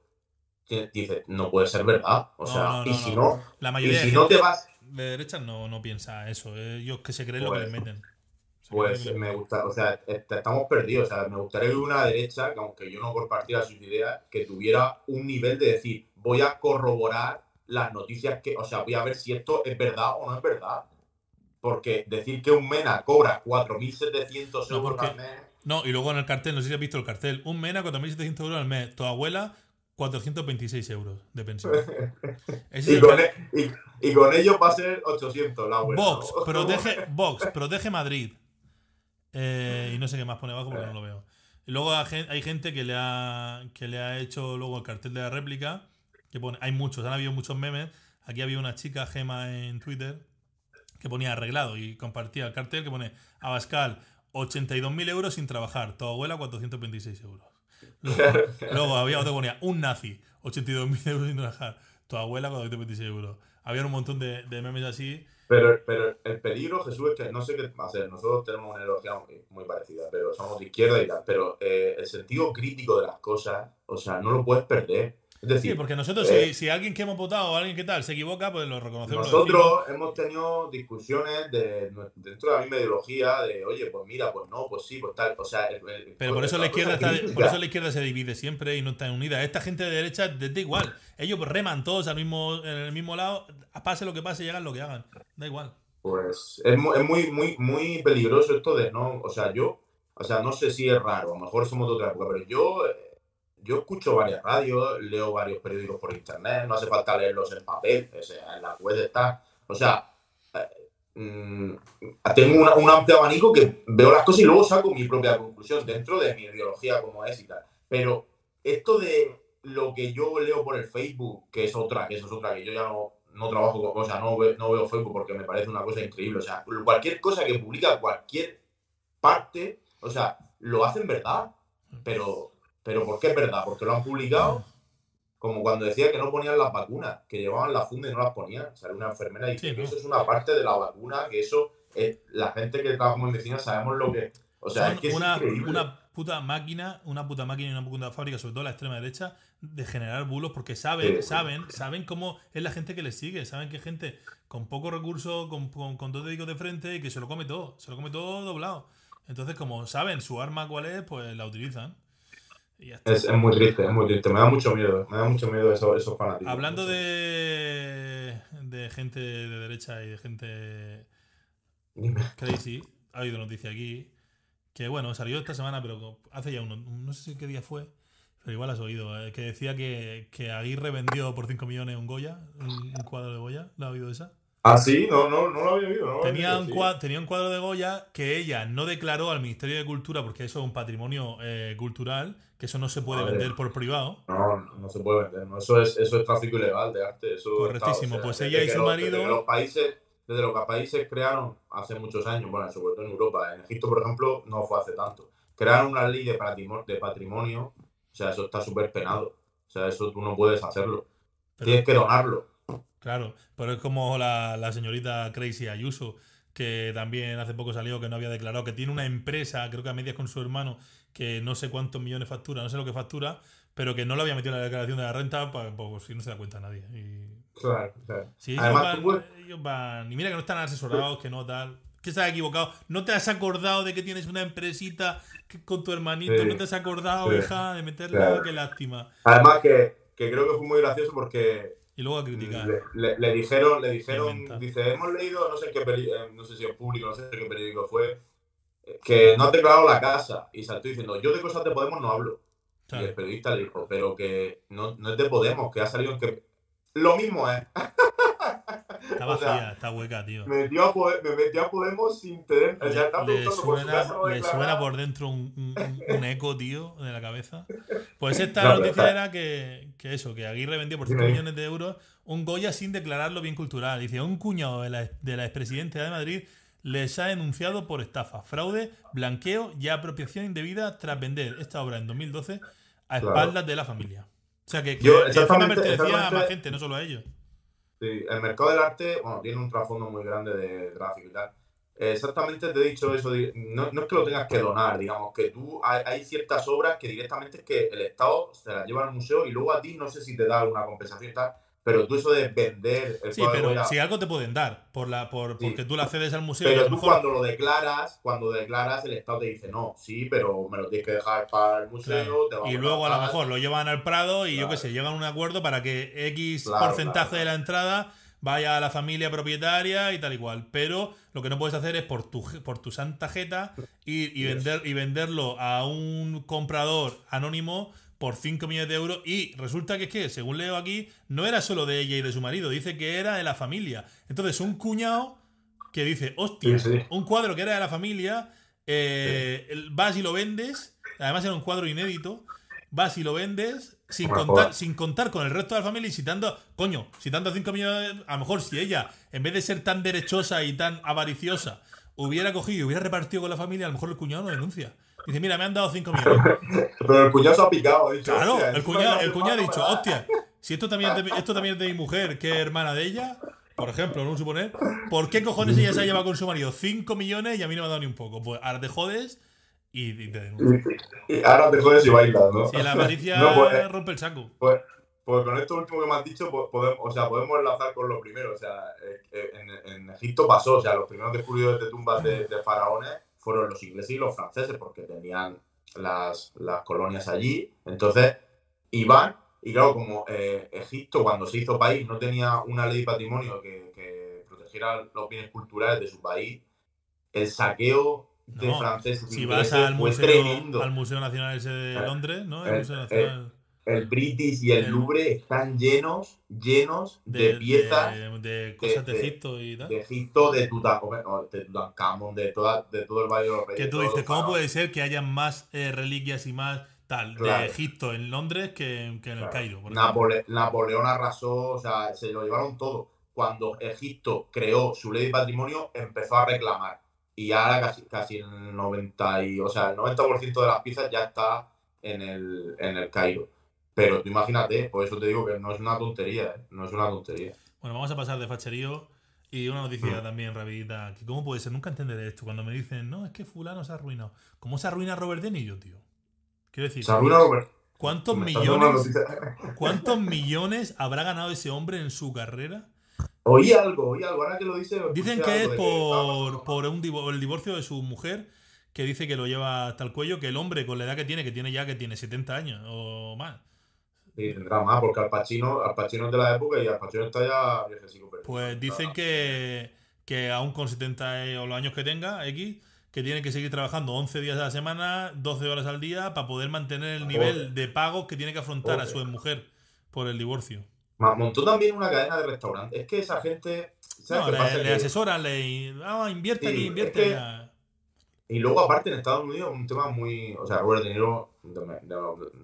dices, no puede ser verdad, o No, sea, no, y no, si no. no, La y mayoría de si no te gente vas, de derecha no piensa eso. Ellos que se creen lo que les pues, meten. Se creen lo que pues les me meten. gusta, o sea, estamos perdidos, o sea, me gustaría que una derecha, que aunque yo no compartiera sus ideas, que tuviera un nivel de decir, voy a corroborar las noticias que, o sea, voy a ver si esto es verdad o no es verdad. Porque decir que un MENA cobra 4.700 No, euros al porque. mes. No, y luego en el cartel, no sé si has visto el cartel. Un MENA, 4.700 euros al mes. Tu abuela, 426 euros de pensión. Ese es y, el con, cartel. y con ellos va a ser 800 la abuela, ¿no? Vox, protege Madrid. Y no sé qué más pone abajo porque no lo veo. Y luego hay gente que le ha hecho luego el cartel de la réplica. Que pone, hay muchos, han habido muchos memes. Aquí había una chica, Gema, en Twitter, que ponía arreglado y compartía el cartel que pone Abascal, 82.000 euros sin trabajar. Tu abuela, 426 euros. Luego había otro que ponía un nazi, 82.000 euros sin trabajar. Tu abuela, 426 euros. Había un montón de memes así. Pero el peligro, Jesús, es que no sé qué hacer. Nosotros tenemos una ideología muy parecida, pero somos de izquierda y tal. Pero el sentido crítico de las cosas, o sea, no lo puedes perder. Es Sí, decir, porque nosotros, si alguien que hemos votado o alguien que tal se equivoca, pues lo reconocemos, lo decimos. nosotros hemos tenido discusiones dentro de la misma ideología de, oye, pues mira, pues no, pues sí, pues tal. O sea, Pero por eso la la izquierda cosa por eso crítica. la izquierda se divide siempre y no está unida. Esta gente de derecha les da igual. Ellos reman todos en el mismo lado, pase lo que pase y hagan lo que hagan. Da igual. Pues es muy peligroso esto de no, o sea, no sé si es raro, a lo mejor somos de otra época, pero yo escucho varias radios, leo varios periódicos por internet, no hace falta leerlos en papel, o sea, en la web está, o sea, mm, tengo un amplio abanico que veo las cosas y luego saco mi propia conclusión dentro de mi ideología como es y tal, pero esto de lo que yo leo por el Facebook, que es otra, que eso es otra, que yo ya no trabajo con, o sea, no veo Facebook porque me parece una cosa increíble. O sea, cualquier cosa que publica cualquier parte, o sea, lo hacen verdad. Pero, pero ¿por qué es verdad? Porque lo han publicado como cuando decía que no ponían las vacunas, que llevaban la funda y no las ponían. Sale una enfermera y Sí, dice que no. eso es una parte de la vacuna, que eso es, la gente que trabajamos en medicina sabemos lo que. O sea, es Son que es increíble. una puta máquina y una puta fábrica, sobre todo la extrema derecha, de generar bulos porque Sí, saben cómo es la gente que les sigue, saben que es gente con pocos recursos, con dos dedicos de frente y que se lo come todo doblado. Entonces, como saben su arma cuál es, pues la utilizan. Y ya está. es muy triste, es muy triste. Me da mucho miedo esos fanatismos. Hablando Mucho. de gente de derecha y de gente Dime. crazy, ha habido noticia aquí que, bueno, salió esta semana, pero hace ya no sé qué día fue, pero igual has oído, que decía que Aguirre vendió por 5 millones un Goya, un cuadro de Goya. ¿Lo ha oído esa? Ah, sí, no lo había oído, no lo había oído, sí. Tenía un cuadro de Goya que ella no declaró al Ministerio de Cultura porque eso es un patrimonio cultural, que eso no se puede Madre, vender por privado. no se puede vender, no, eso es tráfico ilegal de arte, eso está, o Correctísimo. sea, Pues ella y su marido. desde que los países crearon hace muchos años, bueno, sobre todo en Europa, en Egipto, por ejemplo, no fue hace tanto, crearon una ley de patrimonio, o sea, eso está súper penado, o sea, eso tú no puedes hacerlo, Pero tienes que donarlo. claro, pero es como la señorita Crazy Ayuso, que también hace poco salió que no había declarado, que tiene una empresa, creo que a medias con su hermano, que no sé cuántos millones factura, no sé lo que factura, pero que no lo había metido en la declaración de la renta, pues si no se da cuenta nadie. Claro, claro. Si Además, ellos van, y mira que no están asesorados, que no tal, que estás equivocado, no te has acordado de que tienes una empresita con tu hermanito, no te has acordado, hija, de meterla, claro. qué lástima. Además que creo que fue muy gracioso porque Y luego a criticar. le dijeron, Inventar. dice, hemos leído, no sé en qué no sé si en público, no sé en qué periódico fue, que no has declarado la casa. Y saltó diciendo, yo de cosas de Podemos no hablo. Claro. Y el periodista le dijo, pero que no es de Podemos, que ha salido en que... Lo mismo es. Está vacía, está hueca, tío. Me metió a Podemos sin tener... O sea, estaba preguntando por su casa no le suena por dentro un eco, tío, de la cabeza. Pues esta No, noticia era que Aguirre vendió por 5 Dime. millones de euros un Goya sin declararlo bien cultural. Dice, un cuñado de la expresidenta de Madrid les ha denunciado por estafa, fraude, blanqueo y apropiación indebida tras vender esta obra en 2012 a espaldas de la familia. O sea, que encima pertenecía a más gente, no solo a ellos. Sí, el mercado del arte, bueno, tiene un trasfondo muy grande de tráfico y tal. Exactamente te he dicho eso, no es que lo tengas que donar, digamos, que tú hay ciertas obras que directamente es que el Estado se las lleva al museo y luego a ti no sé si te da alguna compensación y tal, pero tú eso de vender el sí, pero si algo te pueden dar porque tú la cedes al museo. Pero y a lo tú mejor... cuando declaras, el Estado te dice, no, sí, pero me lo tienes que dejar para el museo. Claro. Y luego a lo mejor lo llevan al Prado y yo qué sé, llegan a un acuerdo para que X porcentaje de la entrada vaya a la familia propietaria y tal y cual. Pero lo que no puedes hacer es por tu santa jeta y venderlo a un comprador anónimo por 5 millones de euros. Y resulta que es que, según leo aquí, no era solo de ella y de su marido, dice que era de la familia. Entonces, un cuñado que dice, hostia, un cuadro que era de la familia, vas y lo vendes, además era un cuadro inédito, vas y lo vendes sin contar con el resto de la familia y citando 5 millones, a lo mejor si ella, en vez de ser tan derechosa y tan avariciosa, hubiera cogido y hubiera repartido con la familia, a lo mejor el cuñado no denuncia. Dice, mira, me han dado 5 millones. Pero el cuñado se ha picado, ha dicho. Claro, el cuñado ha dicho, hostia, si esto también es de mi mujer, que es hermana de ella, por ejemplo, vamos a suponer, ¿por qué cojones ella se ha llevado con su marido 5 millones y a mí no me ha dado ni un poco? Pues ahora te jodes y te denuncias. Y ahora te jodes y bailas, ¿no? Si la avaricia rompe el saco. Pues con esto último que me has dicho, podemos enlazar con lo primero. O sea, en Egipto pasó, o sea, los primeros descubridores de tumbas de faraones fueron los ingleses y los franceses, porque tenían las colonias allí. Entonces, iban, y claro, como Egipto, cuando se hizo país, no tenía una ley de patrimonio que protegiera los bienes culturales de su país, el saqueo de franceses si vas al Museo Nacional ese de Londres, ¿no? El Museo Nacional. El British y el Louvre están llenos de piezas de cosas de Egipto y tal. De Egipto, de Tutankamón, de todo el Valle de los Reyes. Que tú dices, ¿cómo puede ser que haya más reliquias y más de Egipto en Londres que en el Cairo? Napoleón arrasó, o sea, se lo llevaron todo. Cuando Egipto creó su ley de patrimonio, empezó a reclamar. Y ahora casi el 90% de las piezas ya está en el Cairo. Pero tú imagínate, por eso te digo que no es una tontería, no es una tontería. Bueno, vamos a pasar de facherío y una noticia también rapidita. Que ¿cómo puede ser? Nunca entenderé esto. Cuando me dicen, no, es que fulano se ha arruinado. ¿Cómo se arruina Robert De Niro, tío? Quiero decir, ¿cuántos millones habrá ganado ese hombre en su carrera? Oí algo, ahora que lo dice. Dicen que es por el divorcio de su mujer, que dice que lo lleva hasta el cuello, que el hombre con la edad que tiene 70 años o más. Sí, tendrá más, porque Al Pacino es de la época y Al Pacino está ya viejecico. Pues dicen que aún con 70 o los años que tenga, X, que tiene que seguir trabajando 11 días a la semana, 12 horas al día, para poder mantener el nivel de pagos que tiene que afrontar a su mujer por el divorcio. Montó también una cadena de restaurantes. Es que esa gente... le asesoran, invierte aquí, invierte allá. Y luego, aparte, en Estados Unidos, un tema muy... O sea, Robert De Niro, de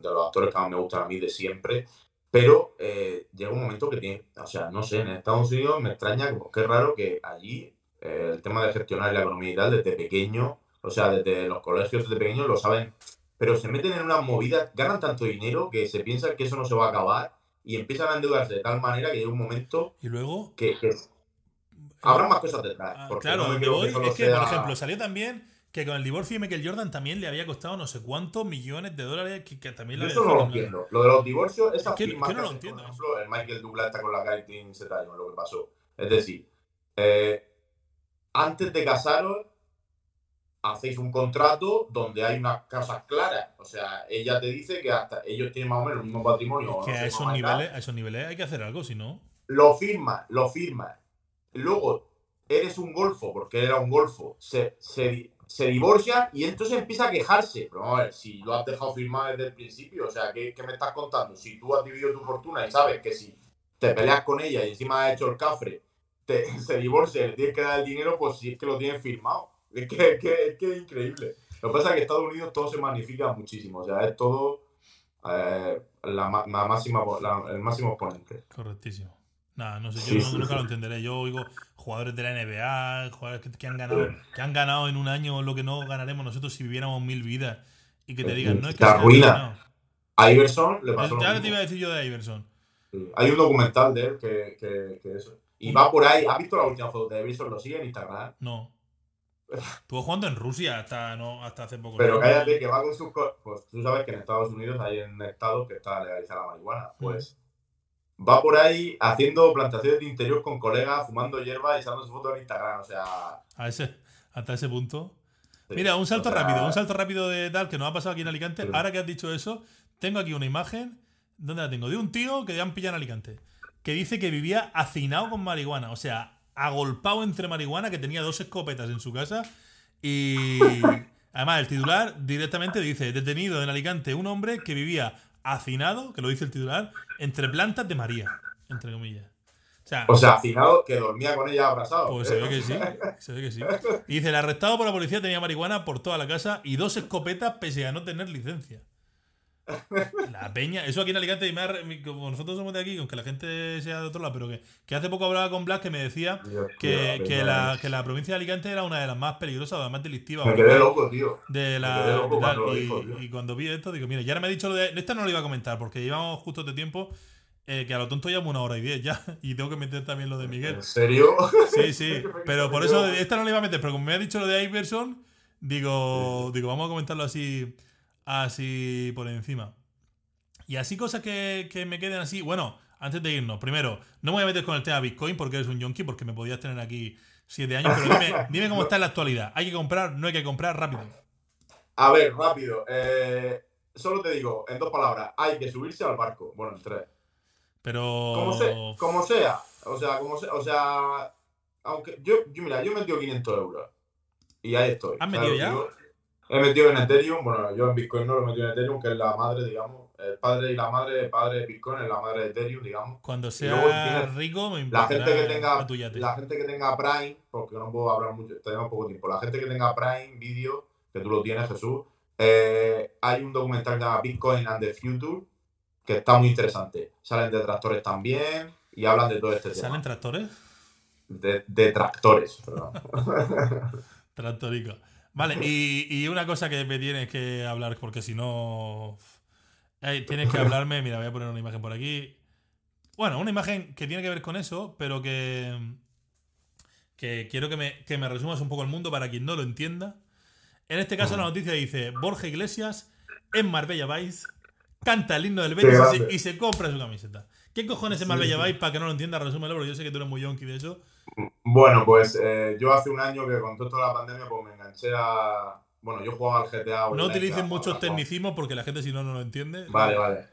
los actores que más me gustan a mí de siempre, pero llega un momento que tiene... O sea, no sé, en Estados Unidos me extraña, como que es raro que allí el tema de gestionar la economía y tal, desde pequeño, o sea, desde los colegios desde pequeños lo saben, pero se meten en unas movidas, ganan tanto dinero que se piensan que eso no se va a acabar y empiezan a endeudarse de tal manera que llega un momento y luego que Habrá más cosas detrás. Porque claro, no me donde creo voy que solo es que, sea... por ejemplo, salió también que con el divorcio de Michael Jordan también le había costado no sé cuántos millones de dólares, que también le Yo había eso no dejado lo temblando. entiendo. Lo de los divorcios, Es esas que, firmas no que lo hacen, por entiendo. ejemplo, el Michael Douglas está con la Caitlyn Zeta-Jones, lo que pasó. Es decir, antes de casaros, hacéis un contrato donde hay unas cosas claras. O sea, ella te dice que hasta ellos tienen más o menos el mismo patrimonio, Es o que no sé, más o menos, a esos niveles hay que hacer algo, si no. lo firmas, lo firmas. Luego, eres un golfo, porque él era un golfo, se divorcian y entonces empieza a quejarse. Pero a ver, si lo has dejado firmar desde el principio, o sea, ¿qué me estás contando? Si tú has dividido tu fortuna y sabes que si te peleas con ella y encima has hecho el cafre, se divorcia y le tienes que dar el dinero, pues si es que lo tienes firmado. Es que es increíble. Lo que pasa es que en Estados Unidos todo se magnifica muchísimo, o sea, es todo el máximo exponente. Correctísimo. Nada, no sé, yo Sí, sí, nunca sí. lo entenderé. Yo oigo jugadores de la NBA, jugadores que han ganado en un año lo que no ganaremos nosotros si viviéramos 1000 vidas y que te digan, no es Se que se han arruina. arruinado. A Iverson le pasó lo Ahora te mismo. iba a decir yo de Iverson. Sí. Hay un documental de él que eso. Y va por ahí. ¿Has visto la última foto de Iverson? Lo sigue en Instagram. No. Estuvo jugando en Rusia hasta hace pocos Pero años. cállate, que va con sus... Pues tú sabes que en Estados Unidos hay en estados que está legalizada la marihuana. Pues va por ahí haciendo plantaciones de interior con colegas, fumando hierba y echando su foto en Instagram. O sea... Hasta ese punto. Sí, Mira, un salto o rápido de tal que nos ha pasado aquí en Alicante. sea, Ahora que has dicho eso, tengo aquí una imagen. ¿Dónde la tengo? De un tío que ya han pillado en Alicante. Que dice que vivía hacinado con marihuana. O sea, agolpado entre marihuana, que tenía 2 escopetas en su casa. Y además el titular directamente dice: detenido en Alicante un hombre que vivía hacinado, que lo dice el titular, entre plantas de María. Entre comillas. O sea, hacinado que dormía con ella abrazado. Pues se ve que sí, se ve que sí. Y dice, el arrestado por la policía tenía marihuana por toda la casa y 2 escopetas pese a no tener licencia. La peña, eso aquí en Alicante, como nosotros somos de aquí, aunque la gente sea de otro lado, pero que hace poco hablaba con Blas que me decía Dios, que la provincia de Alicante era una de las más peligrosas, o las más delictivas. Me quedé loco, tío. De Me quedé loco tal. cuando lo dijo, tío. Y cuando vi esto, digo, mira, ya ahora me ha dicho lo de... Esta no lo iba a comentar porque llevamos justo de tiempo que a lo tonto llevamos 1 hora y 10 ya. Y tengo que meter también lo de Miguel. ¿En serio? Sí, sí. Pero por eso esta no le iba a meter. Pero como me ha dicho lo de Iverson, digo, vamos a comentarlo así por encima. Y así cosas que me queden así. Bueno, antes de irnos, primero, no me voy a meter con el tema Bitcoin porque eres un yonki, porque me podías tener aquí 7 años. Pero dime cómo está en la actualidad. ¿Hay que comprar? ¿No hay que comprar? Rápido. A ver, rápido. Solo te digo, en 2 palabras, hay que subirse al barco. Bueno, en 3. Pero... Como sea. O sea, aunque mira, yo he metido 500 euros. Y ahí estoy. ¿Has metido ya? He metido en Ethereum. Bueno, yo en Bitcoin no lo he metido en Ethereum, que es la madre, digamos. El padre y la madre, el padre de Bitcoin es la madre de Ethereum, digamos. Cuando Y luego, si sea tienes rico, me la gente que importará a tu yate. la gente que tenga Prime, porque no puedo hablar mucho, tenemos poco tiempo. La gente que tenga Prime Video, que tú lo tienes, Jesús, hay un documental que se llama Bitcoin and the Future, que está muy interesante. Salen de tractores también y hablan de todo este tema. ¿Salen tractores? De tractores, perdón. Tractorico. Vale, y una cosa que me tienes que hablar, porque si no... tienes que hablarme, mira, voy a poner una imagen por aquí. Bueno, una imagen que tiene que ver con eso, pero que quiero que me resumas un poco el mundo para quien no lo entienda. En este caso la noticia dice: Borja Iglesias en Marbella Vice canta el himno del Betis y se compra su camiseta. ¿Qué cojones es Marbella Vice? Para que no lo entienda, resúmelo, porque yo sé que tú eres muy yonki de eso. Bueno, pues yo hace un año que con toda la pandemia pues me enganché a... Bueno, yo jugaba al GTA Online. No utilicen muchos tecnicismos porque la gente si no lo entiende. Vale.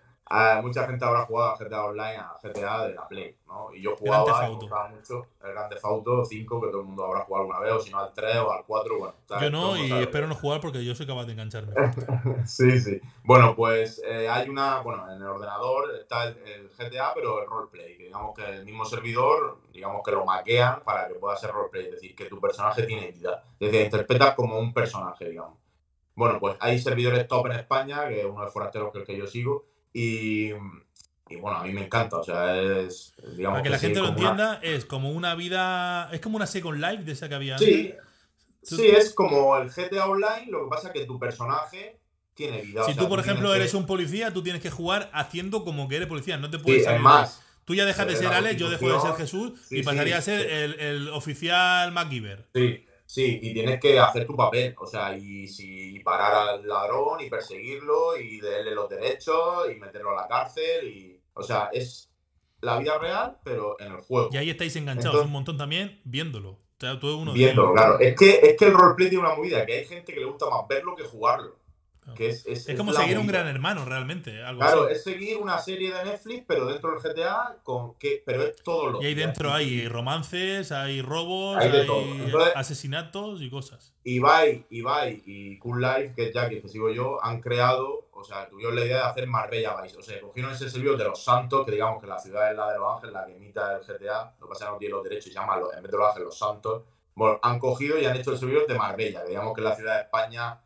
Mucha gente habrá jugado al GTA Online, a GTA de la Play, ¿no? Y yo jugaba mucho el Grand Theft Auto 5, que todo el mundo habrá jugado alguna vez, o si no al 3 o al 4, bueno. Yo no, y espero no jugar porque yo soy capaz de engancharme. Sí. Bueno, pues hay bueno, en el ordenador está el GTA, pero el roleplay, que digamos que el mismo servidor, digamos que lo maquean para que pueda ser roleplay, es decir, que tu personaje tiene vida, es decir, interpretas como un personaje, digamos. Bueno, pues hay servidores top en España, que uno de Forasteros que es el que yo sigo, y bueno, a mí me encanta, o sea, es... Digamos para que la gente lo entienda, es como una vida... Es como una Second Life de esa que había antes. Sí, es como el GTA Online, lo que pasa es que tu personaje tiene vida. Si tú, por ejemplo, eres un policía, tú tienes que jugar haciendo como que eres policía, no te puedes salir. Es más, Tú ya dejas de ser la Alex, yo dejo de ser Jesús sí, y pasaría a sí, ser el oficial MacGyver. sí, sí, y tienes que hacer tu papel, o sea, y parar al ladrón y perseguirlo y darle los derechos y meterlo a la cárcel y, o sea, es la vida real, pero en el Y juego. ahí estáis enganchados un Entonces, montón también viéndolo. O sea, tú eres uno de ellos. viéndolo, claro. Es que el roleplay tiene una movida, que hay gente que le gusta más verlo que jugarlo, Claro. que es, Es es como la seguir un Gran movida. Hermano, realmente, algo Claro, así. es seguir una serie de Netflix, pero dentro del GTA, pero es todos Y los ahí días. dentro hay romances, hay robos, Hay de todo. hay Entonces, asesinatos y cosas. Ibai y Cool Life, que es Jackie, que sigo yo, han creado, o sea, tuvieron la idea de hacer Marbella Vice. O sea, cogieron ese servidor de los Santos, que digamos que la ciudad es la de Los Ángeles, la que imita el GTA, lo que pasa es que no tiene los derechos y se llama, en vez de Los Ángeles, Los Santos. Bueno, han cogido y han hecho el servidor de Marbella, que digamos que es la ciudad de España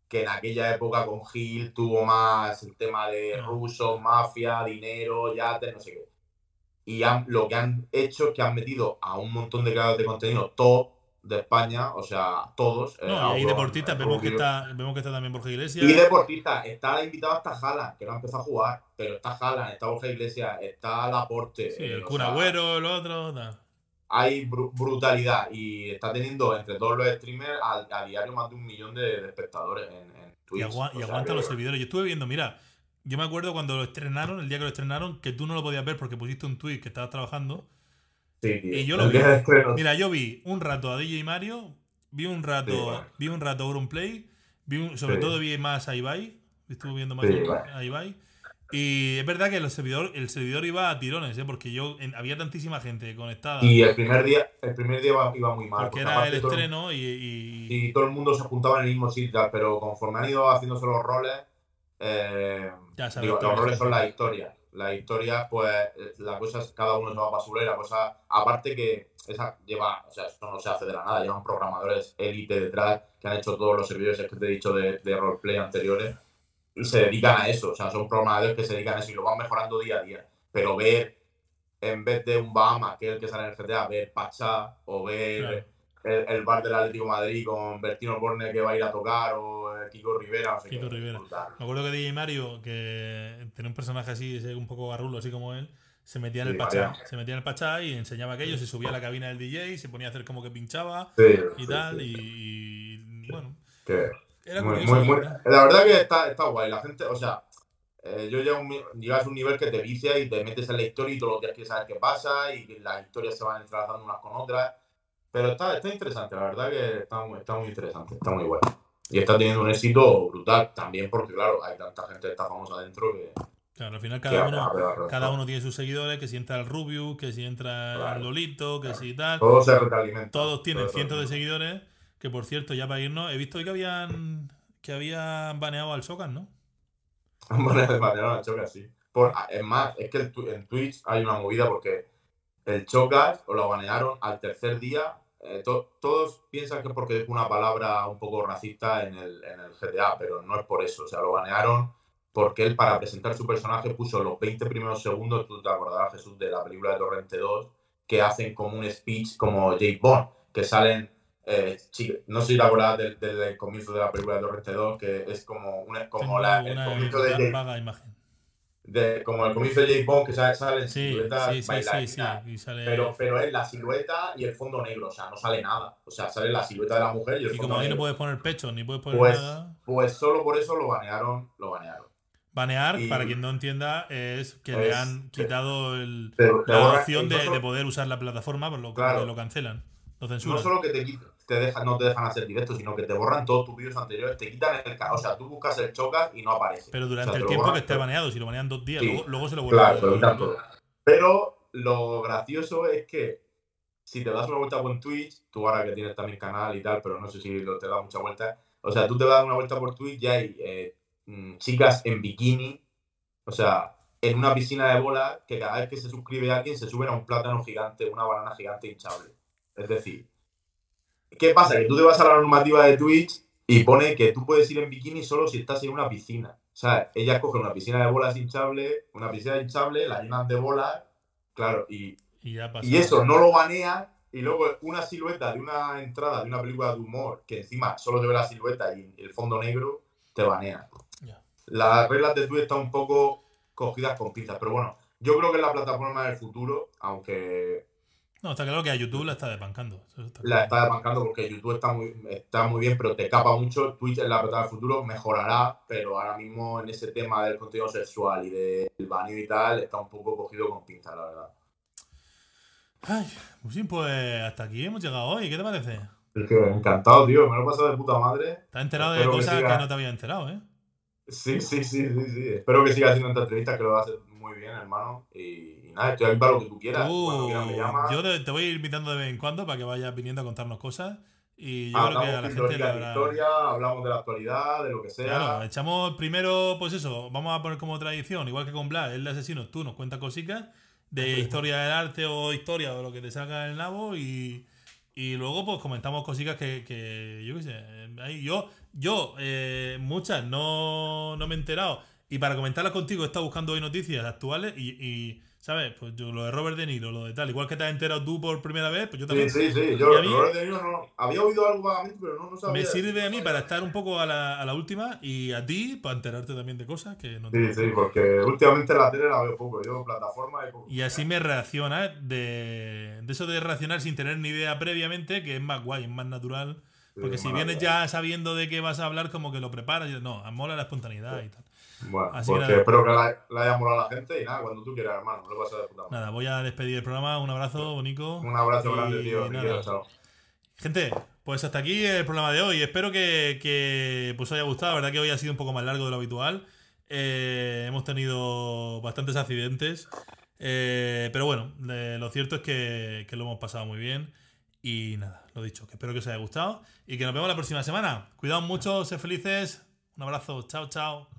que en aquella época con Gil tuvo más el tema de Ah. rusos, mafia, dinero, yates, no sé qué. Y lo que han hecho es que han metido a un montón de creadores de contenido top de España, o sea, todos, No, y hay Auron, deportistas, Rubio. vemos que está también Borja Y Iglesias. deportistas, está invitado hasta Haaland, que no empezó a jugar, pero está Haaland, está Borja Iglesias, está Sí, Laporte, el o Kun sea, Agüero, el otro. Tal. hay brutalidad y está teniendo entre todos los streamers a diario más de 1 millón de espectadores en Y, Twitch, y o sea aguanta los que servidores. Yo estuve viendo, mira, yo me acuerdo cuando lo estrenaron, el día que lo estrenaron, que tú no lo podías ver porque pusiste un tweet que estabas trabajando. sí, Y tío, yo lo el día vi. de estrenos, Mira, yo vi un rato a DJ Mario, sí, bueno, vi un rato Auronplay, sí, sobre todo vi más a Ibai, estuve viendo más sí, bueno. a Ibai. Y es verdad que el servidor iba a tirones, ¿eh? Porque había tantísima gente conectada, Y el primer día iba muy mal, porque porque era el aparte estreno todo el mundo se juntaba en el mismo sitio, pero conforme han ido haciéndose los roles, ya sabes digo, tú los que es roles son complicado. las historias. Las historias, pues, la cosa es cada uno se va para su lado y la cosa, aparte que esa lleva, o sea, esto no se hace de la nada, llevan programadores élite detrás que han hecho todos los servidores que te he dicho de roleplay anteriores y se dedican a eso, o sea, son programadores que se dedican a eso y lo van mejorando día a día. Pero ver en vez de un Bahama, que es el que sale en el GTA, ver Pachá o Claro, ver el bar del Atlético de Madrid con Bertino Borne que va a ir a tocar o Kiko Rivera, no sé Kiko qué, Rivera. brutal. Me acuerdo que DJ Mario, que tenía un personaje así, ese un poco garrulo, así como él, se metía en el Sí, Mariano. Pachá. Se metía en el Pachá y enseñaba aquello, se subía a la cabina del DJ, se ponía a hacer como que pinchaba Sí, y sí, tal. sí. Y bueno, Que era curioso, la verdad. la verdad que está guay. La gente, o sea, llegas a un nivel que te vicia y te metes en la historia y todos los días quieres saber qué pasa y que las historias se van entrelazando unas con otras. Pero está interesante, la verdad que está muy interesante, está muy bueno. Y está teniendo un éxito brutal también porque, claro, hay tanta gente que está famosa dentro Claro, al final que ha cada reventado. uno tiene sus seguidores, que si entra el Rubius, que si entra el Claro, Lolito, que claro. si tal. Todo se retroalimenta. Todos Todo tienen se cientos de retroalimenta. seguidores, que por cierto, ya para irnos, he visto que habían baneado al Socan, ¿no? De manera choca, sí. Es más, es que en Twitch hay una movida porque el Chocas o lo banearon al tercer día. Todos piensan que es porque es una palabra un poco racista en el GTA, pero no es por eso. O sea, lo banearon porque él para presentar su personaje puso los 20 primeros segundos, tú te acordarás, Jesús, de la película de Torrente 2, que hacen como un speech como Jake Bond, que salen, no sé si te acuerdas del comienzo de la película de Torrente 2, que es como Tengo el una comienzo de Jake vaga imagen. como el comienzo de James Bond, que salen Sí, sí, siluetas sí, sí, sí. bailarinas, Y pero, sale. pero es la silueta y el fondo negro, o sea, no sale nada. O sea, sale la silueta de la mujer y el Y fondo como ahí no negro. puedes poner pecho ni puedes poner Pues, nada. pues solo por eso lo banearon, lo banearon. Banear, para Y quien no entienda, es que le es, han te, quitado te la borra, opción no de solo, poder usar la plataforma, porque lo claro, cancelan, lo no censuran. solo que no te dejan hacer directo, sino que te borran todos tus vídeos anteriores, te quitan el canal, o sea, tú buscas el Chocas y no aparece. Pero O durante sea, el te lo tiempo que borran, esté baneado, si lo banean 2 días, sí, luego se lo claro, te lo vuelve a quitan ver. todo. Pero lo gracioso es que si te das una vuelta por Twitch, tú ahora que tienes también canal y tal, pero no sé si te das mucha vuelta, o sea, tú te das una vuelta por Twitch y hay chicas en bikini, o sea, en una piscina de bolas, que cada vez que se suscribe alguien se suben a un plátano gigante, una banana gigante hinchable. Es decir, ¿qué pasa? Que tú te vas a la normativa de Twitch y pone que tú puedes ir en bikini solo si estás en una piscina. O sea, ellas cogen una piscina de bolas hinchable, una piscina hinchable, la llenan de bolas, claro, Y ya y pasa. eso no lo banean y luego una silueta de una entrada de una película de humor que encima solo se ve la silueta y el fondo negro, te banean. Ya. Las reglas de Twitch están un poco cogidas con pinzas, pero bueno, yo creo que es la plataforma del futuro, aunque No, está claro que a YouTube la está desbancando. Eso está la claro. está desbancando porque YouTube está muy bien, pero te capa mucho. Twitch en la plataforma del futuro mejorará, pero ahora mismo en ese tema del contenido sexual y del baneo y tal, está un poco cogido con pinzas, la verdad. Ay, pues sí, pues hasta aquí hemos llegado hoy. ¿Qué te parece? Es que encantado, tío, me lo he pasado de puta madre. Te has enterado de Espero que cosas que no siga. te había enterado, ¿eh? Sí, sí, sí, sí, sí. Espero que siga haciendo esta entrevista, que lo haces muy bien, hermano. Y nada, estoy aquí para lo que tú quieras. Tú cuando quieras me llamas. Yo te voy a ir invitando de vez en cuando para que vayas viniendo a contarnos cosas. Y yo creo que a Hablamos la gente le pildoritas de habrá. historia, hablamos de la actualidad, de lo que Claro, sea. echamos primero, pues eso, vamos a poner como tradición, igual que con Blas, el de asesinos, tú nos cuentas cositas de historia del arte o historia o lo que te salga el nabo y luego pues comentamos cositas que yo qué sé, muchas no me he enterado y para comentarlas contigo he estado buscando hoy noticias actuales ¿sabes? Pues yo lo de Robert De Niro, lo de tal, igual que te has enterado tú por primera vez, pues yo Sí, también. sí, sí. Y Yo, a mí Robert De Niro, no. Había oído algo vagamente, pero no me sabía. sirve No a mí para sabía. estar un poco a la última y a ti para enterarte también de cosas que no te Sí, enteras. sí, porque últimamente la tele la veo poco. Yo, plataforma y poco. Y así me reacciona de eso de reaccionar sin tener ni idea previamente, que es más guay, es más natural. Sí, Porque si vienes maravilla. ya sabiendo de qué vas a hablar, como que lo preparas y no, mola la Sí. espontaneidad y tal. Bueno, Así que pues que nada, espero que la haya molado a la gente y nada, cuando tú quieras, hermano. Me lo vas a de puta madre. nada, voy a despedir el programa. Un abrazo, Bonico. Un abrazo grande, Y tío. Te quiero, nada, chao. gente, pues hasta aquí el programa de hoy. Espero que pues os haya gustado. La verdad que hoy ha sido un poco más largo de lo habitual. Hemos tenido bastantes accidentes. Pero bueno, lo cierto es que lo hemos pasado muy bien. Y nada, lo dicho, que espero que os haya gustado. Y que nos vemos la próxima semana. Cuidaos mucho, sed felices. Un abrazo. Chao, chao.